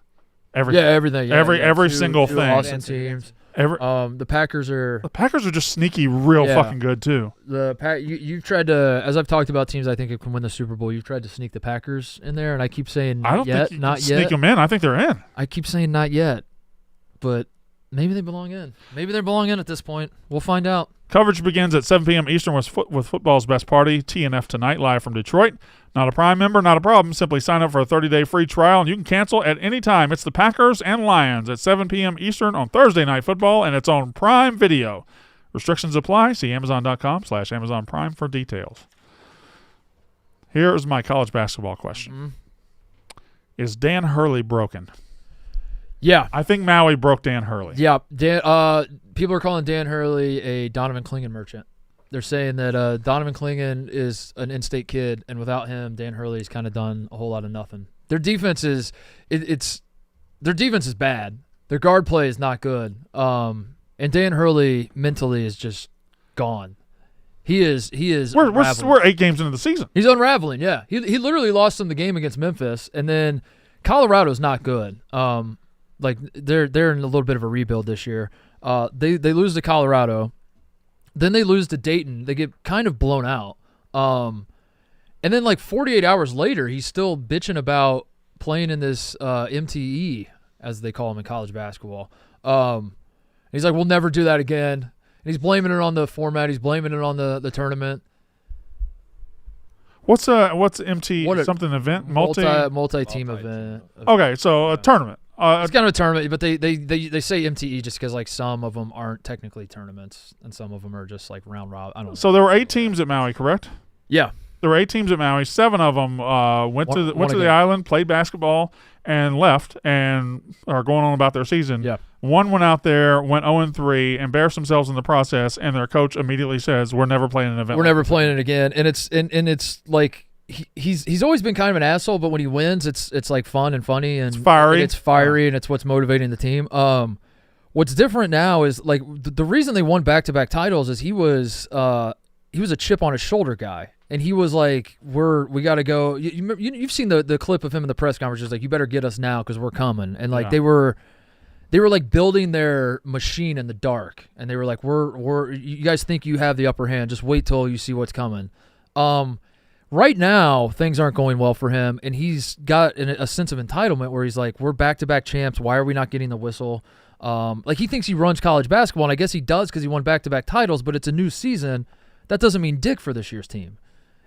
Yeah, everything. Yeah, Every two single thing. Awesome teams. The Packers are The Packers are just sneaky real Yeah. fucking good, too. you've tried to, as I've talked about teams I think can win the Super Bowl, you've tried to sneak the Packers in there, and I keep saying I not don't yet, think you not can sneak yet. them in. I think they're in. I keep saying not yet, but maybe they belong in. Maybe they belong in at this point. We'll find out. Coverage begins at 7 p.m. Eastern with football's best party, TNF Tonight, live from Detroit. Not a Prime member, not a problem. Simply sign up for a 30-day free trial, and you can cancel at any time. It's the Packers and Lions at 7 p.m. Eastern on Thursday Night Football, and it's on Prime Video. Restrictions apply. See Amazon.com/Amazon Prime for details. Here is my college basketball question. Is Dan Hurley broken? Yeah. I think Maui broke Dan Hurley. Yeah. People are calling Dan Hurley a Donovan Clingan merchant. They're saying that Donovan Clingan is an in-state kid, and without him, Dan Hurley's kind of done a whole lot of nothing. Their defense is their defense is bad. Their guard play is not good. And Dan Hurley mentally is just gone. He is. We're 8 games into the season. He's unraveling. Yeah. He literally lost them the game against Memphis, and then Colorado's not good. Like they're in a little bit of a rebuild this year. They lose to Colorado. Then they lose to Dayton. They get kind of blown out. And then like 48 hours later, he's still bitching about playing in this MTE, as they call him in college basketball. He's like, we'll never do that again. And he's blaming it on the format. He's blaming it on the tournament. What's MT something event? Multi-team event. Okay, so a tournament. It's kind of a tournament, but they say MTE just because like some of them aren't technically tournaments and some of them are just like round robin. I don't know. So there were 8 teams at Maui, correct? Yeah. There were 8 teams at Maui. 7 of them went to the island, played basketball, and left, and are going on about their season. Yeah. 1 went out there, went 0-3, embarrassed themselves in the process, and their coach immediately says, "We're never playing an event. We're never playing it again." And it's like he's always been kind of an asshole, but when he wins, it's like fun and funny and It's fiery. It's fiery, and it's what's motivating the team. What's different now is like the reason they won back-to-back titles is he was a chip on his shoulder guy, and he was like, we got to go. You've seen the clip of him in the press conference, just like, you better get us now because we're coming, and like they were like building their machine in the dark, and they were like, you guys think you have the upper hand, just wait till you see what's coming. Right now, things aren't going well for him, and he's got a sense of entitlement where he's like, we're back-to-back champs. Why are we not getting the whistle? Like, he thinks he runs college basketball, and I guess he does because he won back-to-back titles, but it's a new season. That doesn't mean dick for this year's team.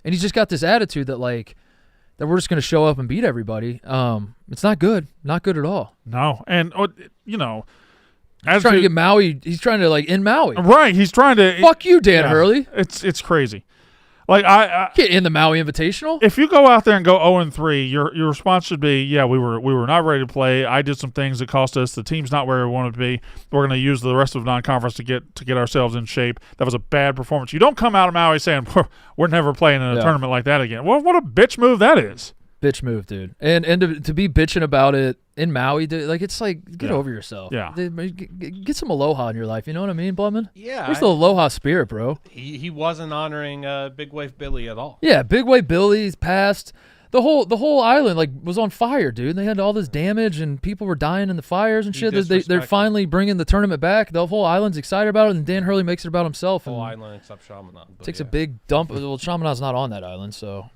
And he's just got this attitude that, like, that we're just going to show up and beat everybody. It's not good. Not good at all. No. And, He's trying to get Maui. He's trying to, like, end Maui. Right. He's trying to. Fuck you, Dan Hurley. It's crazy. Like I get in the Maui Invitational. If you go out there and go 0-3, your response should be, yeah, we were not ready to play. I did some things that cost us. The team's not where we wanted to be. We're going to use the rest of non-conference to get ourselves in shape. That was a bad performance. You don't come out of Maui saying we're never playing in a tournament like that again. What a bitch move that is. Bitch move, dude. And to be bitching about it in Maui, dude, like, it's like, get over yourself. Yeah. Get some aloha in your life. You know what I mean, Blumman? Yeah. Where's the aloha spirit, bro? He wasn't honoring Big Wave Billy at all. Yeah, Big Wave Billy's passed. The whole island like was on fire, dude. They had all this damage and people were dying in the fires and shit. They're finally bringing the tournament back. The whole island's excited about it, and Dan Hurley makes it about himself. The whole island except Chaminade. Takes a big dump. Well, Chaminade's not on that island, so.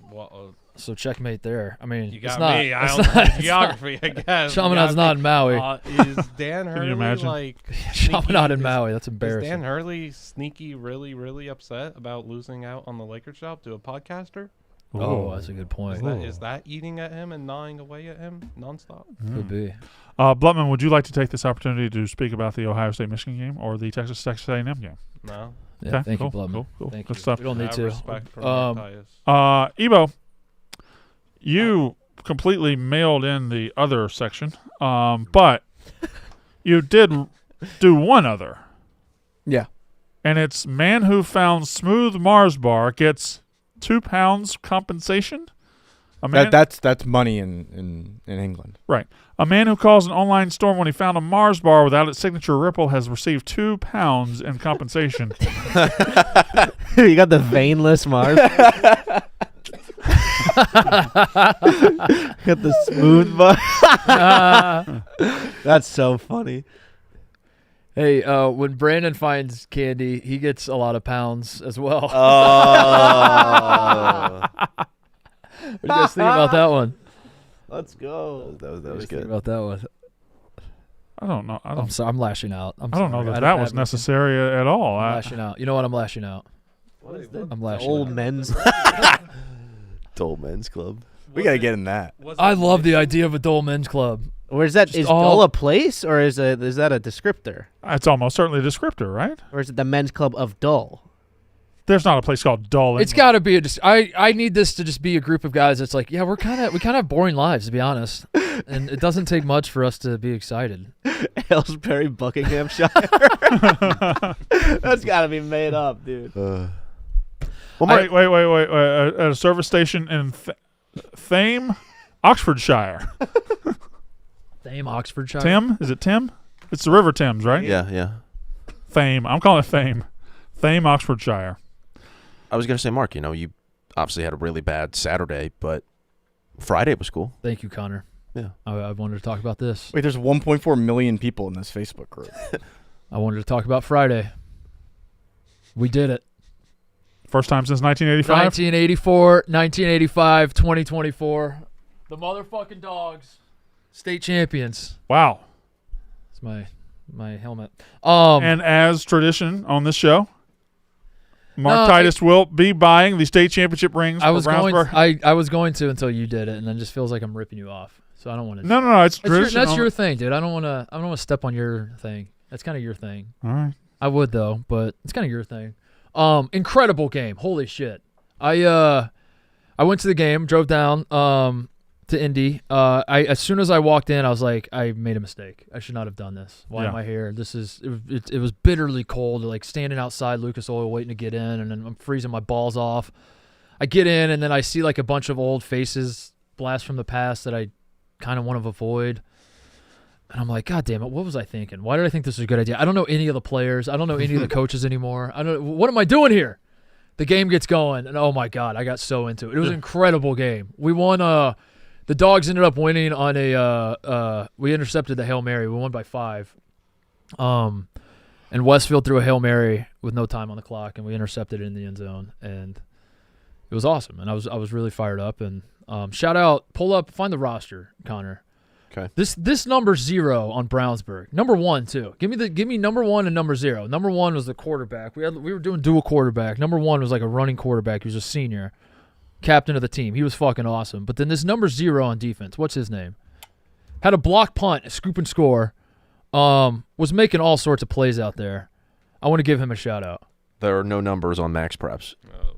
So checkmate there. I mean, you got it's not, me. I it's don't not, know geography, I guess. Chaminade's not in Maui. Is Dan Hurley imagine? Chaminade in Maui? That's embarrassing. Is Dan Hurley sneaky, really, really upset about losing out on the Lakers job to a podcaster? Oh, that's a good point. Is that eating at him and gnawing away at him nonstop? Could be. Blutman, would you like to take this opportunity to speak about the Ohio State-Michigan game or the Texas A&M game? No. Yeah, okay, thank cool, you, Blutman. Cool. Thank Good you. stuff. We don't need to. Respect from Ebo, you completely mailed in the other section, but you did do one other. Yeah. And it's man who found smooth Mars bar gets 2 pounds compensation. That's money in England. Right. A man who calls an online store when he found a Mars bar without its signature ripple has received 2 pounds in compensation. You got the veinless Mars. Got the smooth bar. That's so funny. Hey, when Brandon finds candy, he gets a lot of pounds as well. Oh. What do you guys think about that one? Let's go. That was Think good. about that one. I don't know. I'm sorry. I'm lashing out. I don't know that was necessary at all. I'm lashing out. You know what? I'm lashing out. What is that? I'm lashing Old out. men's. Dole Men's Club. We got to get in that. I love the idea of a Dole Men's Club. Where's that? Is Dole a place or is that a descriptor? It's almost certainly a descriptor, right? Or is it the men's club of Dole? There's not a place called Dull. It's got to be I need this to just be a group of guys that's like, yeah, we kind of have boring lives, to be honest, and it doesn't take much for us to be excited. Aylesbury, Buckinghamshire. That's got to be made up, dude. Wait. At a service station in Thame, Oxfordshire. Thame, Oxfordshire. Tim? Is it Tim? It's the River Thames, right? Yeah. Thame. I'm calling it Thame. Thame, Oxfordshire. I was going to say, Mark, you obviously had a really bad Saturday, but Friday was cool. Thank you, Connor. Yeah. I wanted to talk about this. Wait, there's 1.4 million people in this Facebook group. I wanted to talk about Friday. We did it. First time since 1985? 1984, 1985, 2024. The motherfucking Dogs, state champions. Wow. It's my helmet. And as tradition on this show, Mark Titus will be buying the state championship rings for Brownsburg. I was going to until you did it, and then just feels like I'm ripping you off. So I don't want to. No. It's tradition. That's your thing, dude. I don't want to step on your thing. That's kind of your thing. All right. I would though, but it's kind of your thing. Incredible game. Holy shit. I went to the game, drove down to Indy. As soon as I walked in, I was like, I made a mistake. I should not have done this. Why am I here? It was bitterly cold, like standing outside Lucas Oil waiting to get in, and then I'm freezing my balls off. I get in and then I see like a bunch of old faces blast from the past that I kind of want to avoid. And I'm like, God damn it, what was I thinking? Why did I think this was a good idea? I don't know any of the players. I don't know any of the coaches anymore. What am I doing here? The game gets going, and oh my God, I got so into it. It was an incredible game. We won. The Dogs ended up winning on we intercepted the Hail Mary. We won by 5. And Westfield threw a Hail Mary with no time on the clock, and we intercepted it in the end zone, and it was awesome. And I was really fired up. And shout out, pull up, find the roster, Connor. Okay. This number 0 on Brownsburg. Number 1 too. Give me number 1 and number 0. Number 1 was the quarterback. We were doing dual quarterback. Number 1 was like a running quarterback. He was a senior, captain of the team. He was fucking awesome. But then this number 0 on defense. What's his name? Had a block punt, a scoop and score. Was making all sorts of plays out there. I want to give him a shout out. There are no numbers on Max Preps,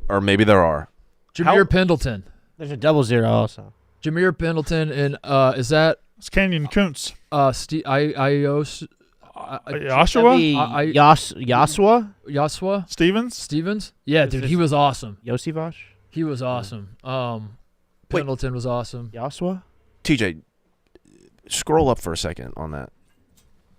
or maybe there are. Jameer Pendleton. There's a double 0 also. Jameer Pendleton and is that? It's Kenyon Kuntz. Joshua? Yasua? Stevens? Yeah, dude, he was awesome. Yosivash? He was awesome. Pendleton was awesome. Yasua? TJ, scroll up for a second on that.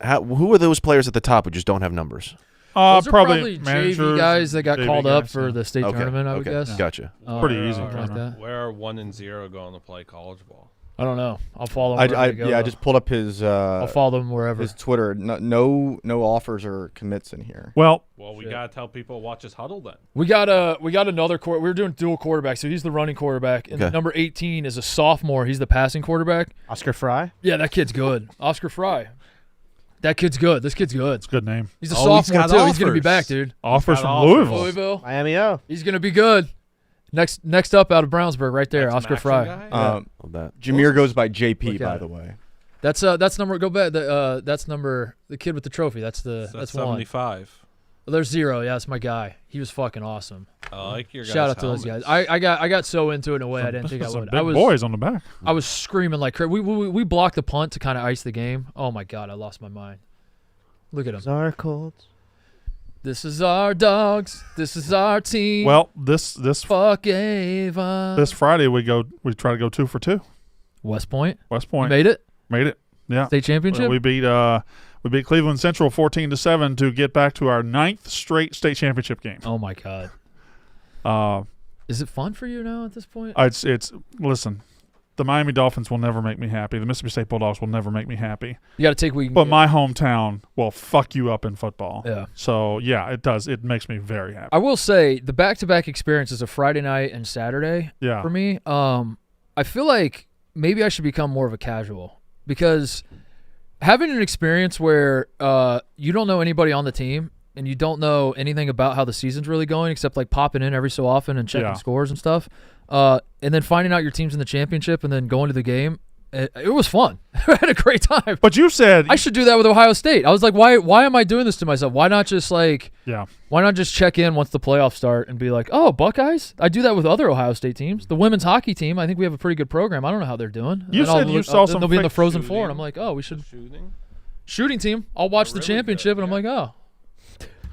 Who are those players at the top who just don't have numbers? Those are probably JV managers, guys that got JV called up guys, for yeah. the state tournament, I would guess. Gotcha. Pretty easy. something like that. Where are 1 and 0 going to play college ball? I don't know. I'll follow him. I just pulled up his. I'll follow them wherever. His Twitter. No offers or commits in here. Well, we got to tell people watch us huddle then. We got another we were doing dual quarterback, so he's the running quarterback, and number 18 is a sophomore. He's the passing quarterback. Oscar Fry? Yeah, that kid's good. Oscar Fry. That kid's good. This kid's good. it's a good name. He's a sophomore too. He's gonna be offers. back, dude. Offers from offers. Louisville. Miami O. He's gonna be good. Next up out of Brownsburg, right there, That's Oscar Max Fry. guy? Love that. Jameer goes by JP, Look at by it. the way. That's number. Go back. That's number. The kid with the trophy. That's that's 75. 1. There's 0. Yeah, that's my guy. He was fucking awesome. I like your guys' Shout out to those guys. I got so into it in a way I didn't think I Some would. big boys on the back. I was screaming like crazy. We blocked the punt to kind of ice the game. Oh my God, I lost my mind. Look at him. Our Colts. This is our Dogs. This is our team. Well, this Fuck Avon. this Friday we try to go 2 for 2. West Point. West You Point made it. made it. Yeah. State championship. We beat Cleveland Central 14-7 to get back to our 9th straight state championship game. Oh my God. Is it fun for you now at this point? It's listen, the Miami Dolphins will never make me happy. The Mississippi State Bulldogs will never make me happy. You got to take what you can But get. my hometown will fuck you up in football. Yeah. So yeah, it does. It makes me very happy. I will say the back-to-back experiences of Friday night and Saturday Yeah. for me. I feel like maybe I should become more of a casual because having an experience where you don't know anybody on the team and you don't know anything about how the season's really going except like popping in every so often and checking scores and stuff, and then finding out your team's in the championship and then going to the game, it was fun. I had a great time. But you said I should do that with Ohio State. I was like, why am I doing this to myself? Why not just why not just check in once the playoffs start and be like, oh, Buckeyes? I do that with other Ohio State teams. The women's hockey team, I think we have a pretty good program. I don't know how they're doing. You said you saw some They'll be in the fake Frozen Four, and I'm like, oh, we should. Shooting team. I'll watch the really championship, good, and I'm like, oh,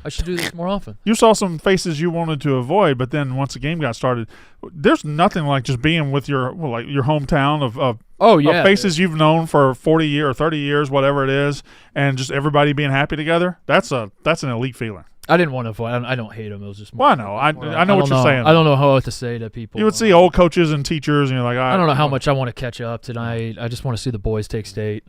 I should do this more often. you saw some faces you wanted to avoid, but then once the game got started, there's nothing like just being with your hometown of Oh yeah, faces you've known for 40 years or 30 years, whatever it is, and just everybody being happy together. That's an elite feeling. I didn't want to avoid. I don't hate them. It was just more. Well, I know. I know what you're saying. I don't know how to say to people. You would see old coaches and teachers, and you're like, I don't know how much I want to catch up tonight. I just want to see the boys take state,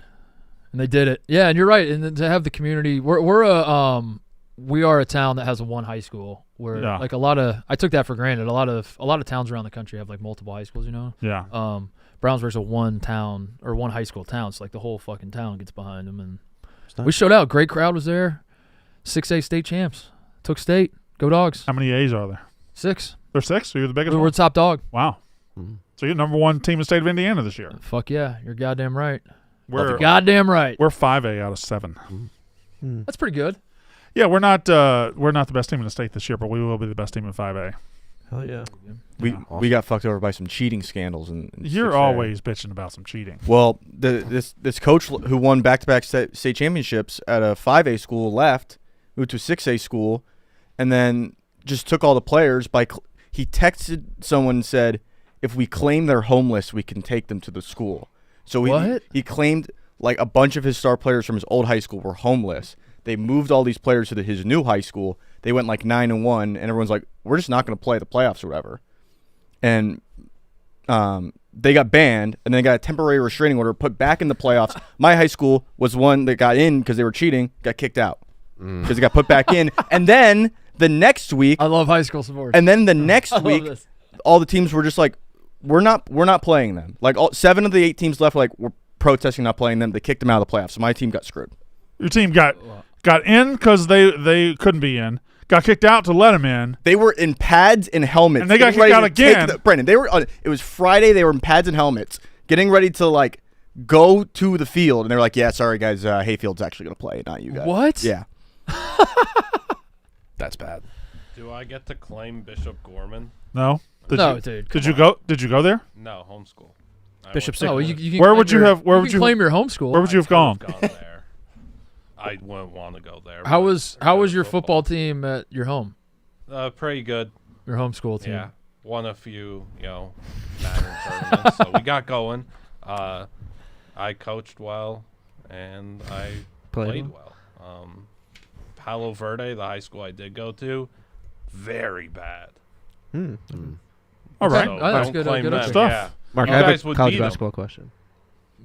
and they did it. Yeah, and you're right. And then to have the community, we are a town that has one high school. Where like I took that for granted. A lot of towns around the country have like multiple high schools. You know. Yeah. Brownsburg's a one town or one high school town. So like the whole fucking town gets behind them, and we showed out. Great crowd was there. 6A state champs. Took state. Go Dogs. How many A's are there? 6. There's 6. So you're the biggest We're one. the top dog. Wow. So you're number 1 team in the state of Indiana this year. Fuck yeah, you're goddamn right. We're Goddamn right. We're 5A out of 7. That's pretty good. Yeah, we're not the best team in the state this year, but we will be the best team in 5A. Hell yeah. We got fucked over by some cheating scandals. And You're always bitching about some cheating. Well, this coach who won back-to-back state championships at a 5A school left, moved to a 6A school, and then just took all the players He texted someone and said, if we claim they're homeless, we can take them to the school. So he claimed like a bunch of his star players from his old high school were homeless. They moved all these players to his new high school. They went like 9-1, and everyone's like, we're just not going to play the playoffs or whatever. And they got banned, and then they got a temporary restraining order put back in the playoffs. My high school was one that got in because they were cheating, got kicked out because they got put back in. And then the next week, I love high school sports. and then the next week, this. all the teams were just like, we're not playing them. Like 7 of the 8 teams left were like, we're protesting not playing them. They kicked them out of the playoffs. So my team got screwed. Your team got in because they couldn't be in. Got kicked out to let them in. They were in pads and helmets. And they got kicked out again. Brandon, they were. It was Friday. They were in pads and helmets, getting ready to like go to the field, and they were like, "Yeah, sorry guys, Hayfield's actually going to play, not you guys." What? Yeah. That's bad. Do I get to claim Bishop Gorman? No. Dude. Did you go there? No, homeschool. Bishop No, Sigmund. you can Where claim would you your- have- where you would can you- claim your homeschool? Where would you have gone? There. I wouldn't want to go there. How but was I go your to football team at your home? Pretty good. Your homeschool team. Yeah, won a few, Madden tournaments, so we got going. I coached well, and I played well. Palo Verde, the high school I did go to, very bad. All right. Oh, that's don't good. claim Good them. stuff. Yeah. Mark, You I have guys a would college beat 'em. basketball question.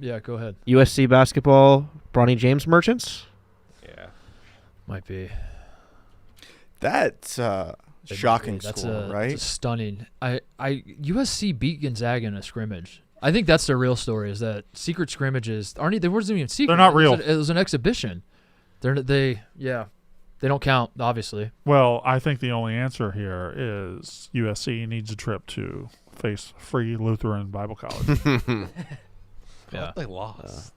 Yeah, go ahead. USC basketball, Bronny James Merchants? Yeah. Might be. That's shocking That's score, right? That's stunning. USC beat Gonzaga in a scrimmage. I think that's the real story. Is that secret scrimmages aren't? They wasn't even secret. They're not real. It was an exhibition. They don't count, obviously. Well, I think the only answer here is USC needs a trip to face Free Lutheran Bible College. Yeah. They lost.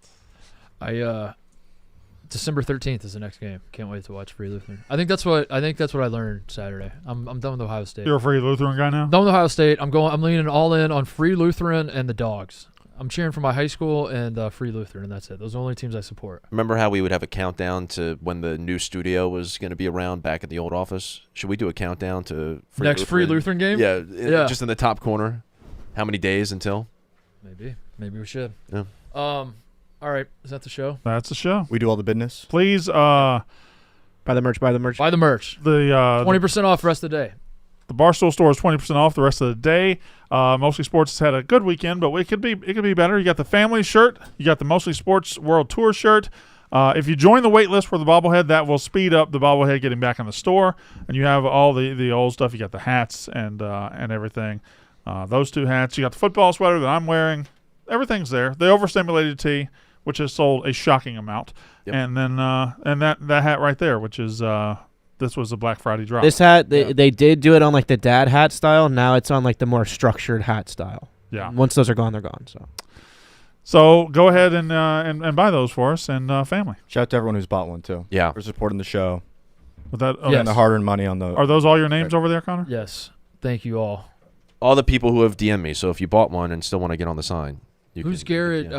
December 13th is the next game. Can't wait to watch Free Lutheran. I think that's what I learned Saturday. I'm done with Ohio State. You're a Free Lutheran guy now? Done with Ohio State. I'm leaning all in on Free Lutheran and the Dogs. I'm cheering for my high school and Free Lutheran, and that's it. Those are the only teams I support. Remember how we would have a countdown to when the new studio was going to be around back at the old office? Should we do a countdown to Next Free Lutheran game? Yeah, Yeah. just in the top corner. How many days until? Maybe we should. Yeah. All right, is that the show? That's the show. We do all the business. Please, Buy the merch. Buy the merch. the 20% off the rest of the day. The Barstool store is 20% off the rest of the day. Mostly Sports has had a good weekend, but it could be better. You got the family shirt. You got the Mostly Sports World Tour shirt. If you join the wait list for the bobblehead, that will speed up the bobblehead getting back in the store. And you have all the old stuff. You got the hats and everything. Those 2 hats. You got the football sweater that I'm wearing. Everything's there. The overstimulated tee, which has sold a shocking amount. Yep. And then and that hat right there, which is this was a Black Friday drop. This hat, they did do it on like the dad hat style. Now it's on like the more structured hat style. Yeah. Once those are gone, they're gone. So go ahead and buy those for us and family. Shout out to everyone who's bought one too. Yeah. For supporting the show. With that, Yes. And the hard-earned money on the. Are those all your names over there, Connor? Yes. Thank you all. All the people who have DM'd me. So if you bought one and still want to get on the sign, Who's Garrett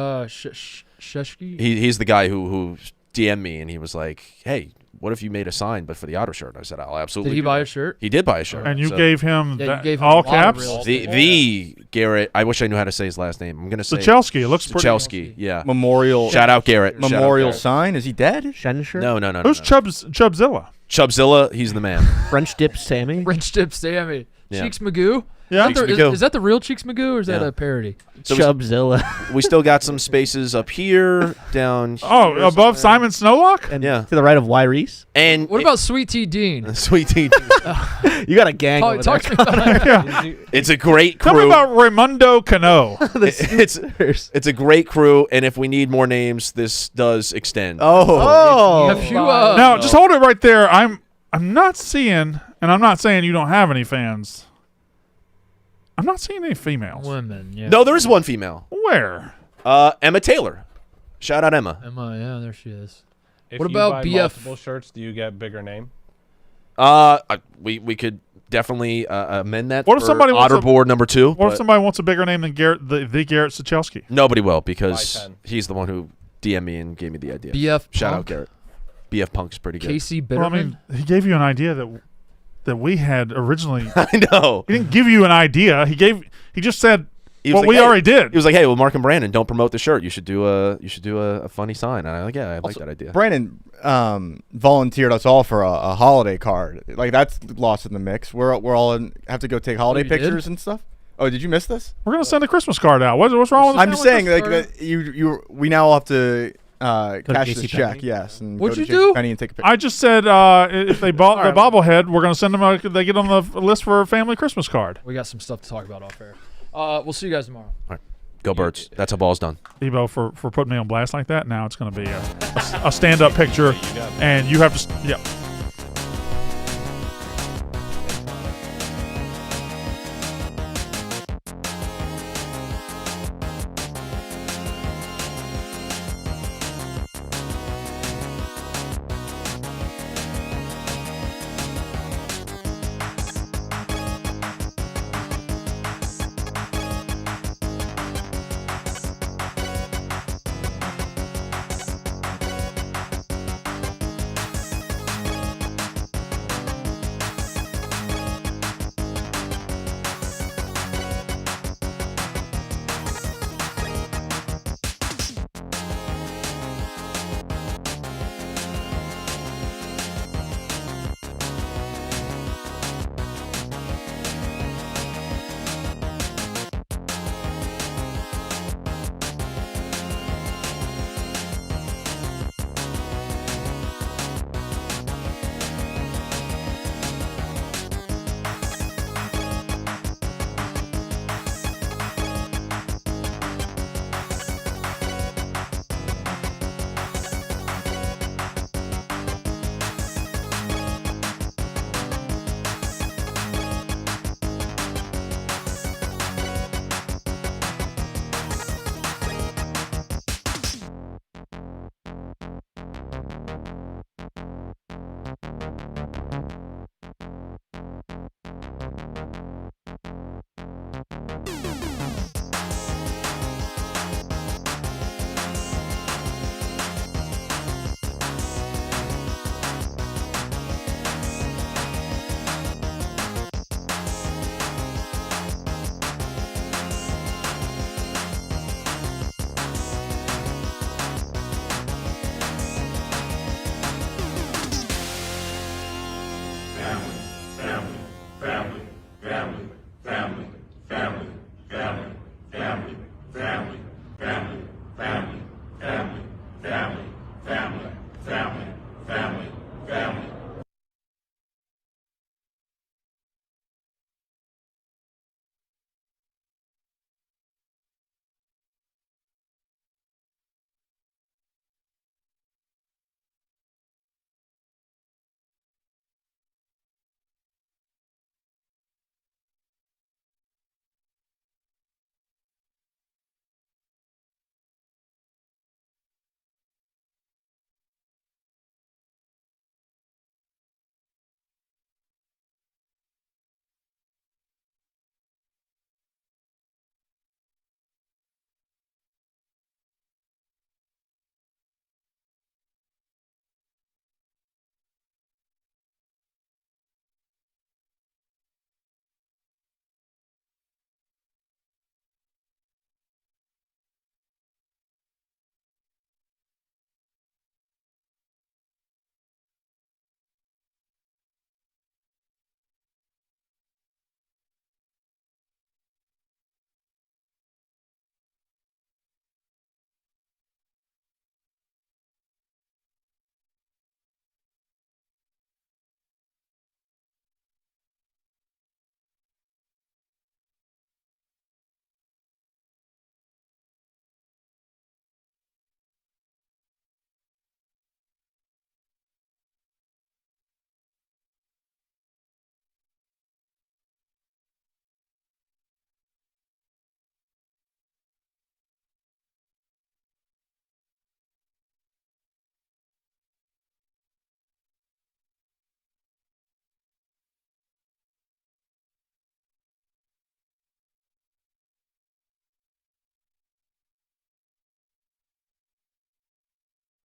Sheshki? He's the guy who DM'd me and he was like, "Hey, what if you made a sign but for the Otter shirt?" I said, "I'll absolutely." Did he do buy that." a shirt? He did buy a shirt. And you So gave him, Yeah, that, you gave him all a lot of caps? real the Garrett. I wish I knew how to say his last name. I'm gonna say Sachelski. It looks pretty. Sachelski. Yeah. Memorial. Shout out Garrett. Shout out Memorial Garrett. sign. Is he dead? Shensher? No. Who's Chubzilla? Chubzilla. He's the man. French dip Sammy? French dip Sammy. Yeah. Cheeks Magoo? Yeah. Cheeks Is Magoo. that the real Cheeks Magoo or is that Yeah. a parody? So Chubzilla. we still got some spaces up here, down. Oh, here above somewhere. Simon Snowlock? And Yeah. to the right of Y. Reese? And What about Sweet Tea Dean? Sweet Tea? You got a gang Oh, over talk there. to me about that. It's a great Tell me crew. about Raimundo Cano. It's a great crew, and if we need more names, this does extend. Oh. Have you, Now, just hold it right there. I'm not seeing, and I'm not saying you don't have any fans. I'm not seeing any females. women, yeah. No, there is one female. Where? Emma Taylor. Shout out Emma. Emma, yeah, there she is. If What you about buy BF? multiple shirts, do you get bigger name? We could definitely amend that. What if for somebody wants a- Otterboard number 2? What if but somebody wants a bigger name than Garrett, the Garrett Sachelski? nobody will because Buy 10. he's the one who DM'd me and gave me the idea. BF Shout out Punk? Garrett. BF Punk's pretty good. Casey Well, I Bitterman? mean, he gave you an idea that that we had originally. I know. He didn't give you an idea. He just said He was what like, we hey, already did. He was like, "Hey, well, Mark and Brandon don't promote the shirt. You should do a funny sign." And I'm like, "Yeah, I like that idea." Brandon volunteered us all for a holiday card. Like that's lost in the mix. We're all have to go take holiday you did? pictures and stuff. Oh, did you miss this? We're gonna send a Christmas card out. What's wrong with the I'm just family saying, Christmas like card? we now all have to to cash the JCPenney? check. Yes. And What'd go you to do? JCPenney and take a picture. I just said if they bought the bobblehead, we're gonna send them. They get on the list for a family Christmas card. We got some stuff to talk about off air. We'll see you guys tomorrow. All right. Go Birds. That's a ball's done. Debo, for putting me on blast like that. Now it's gonna be a stand up picture, and you have to. Yeah. family, family, family, family, family, family,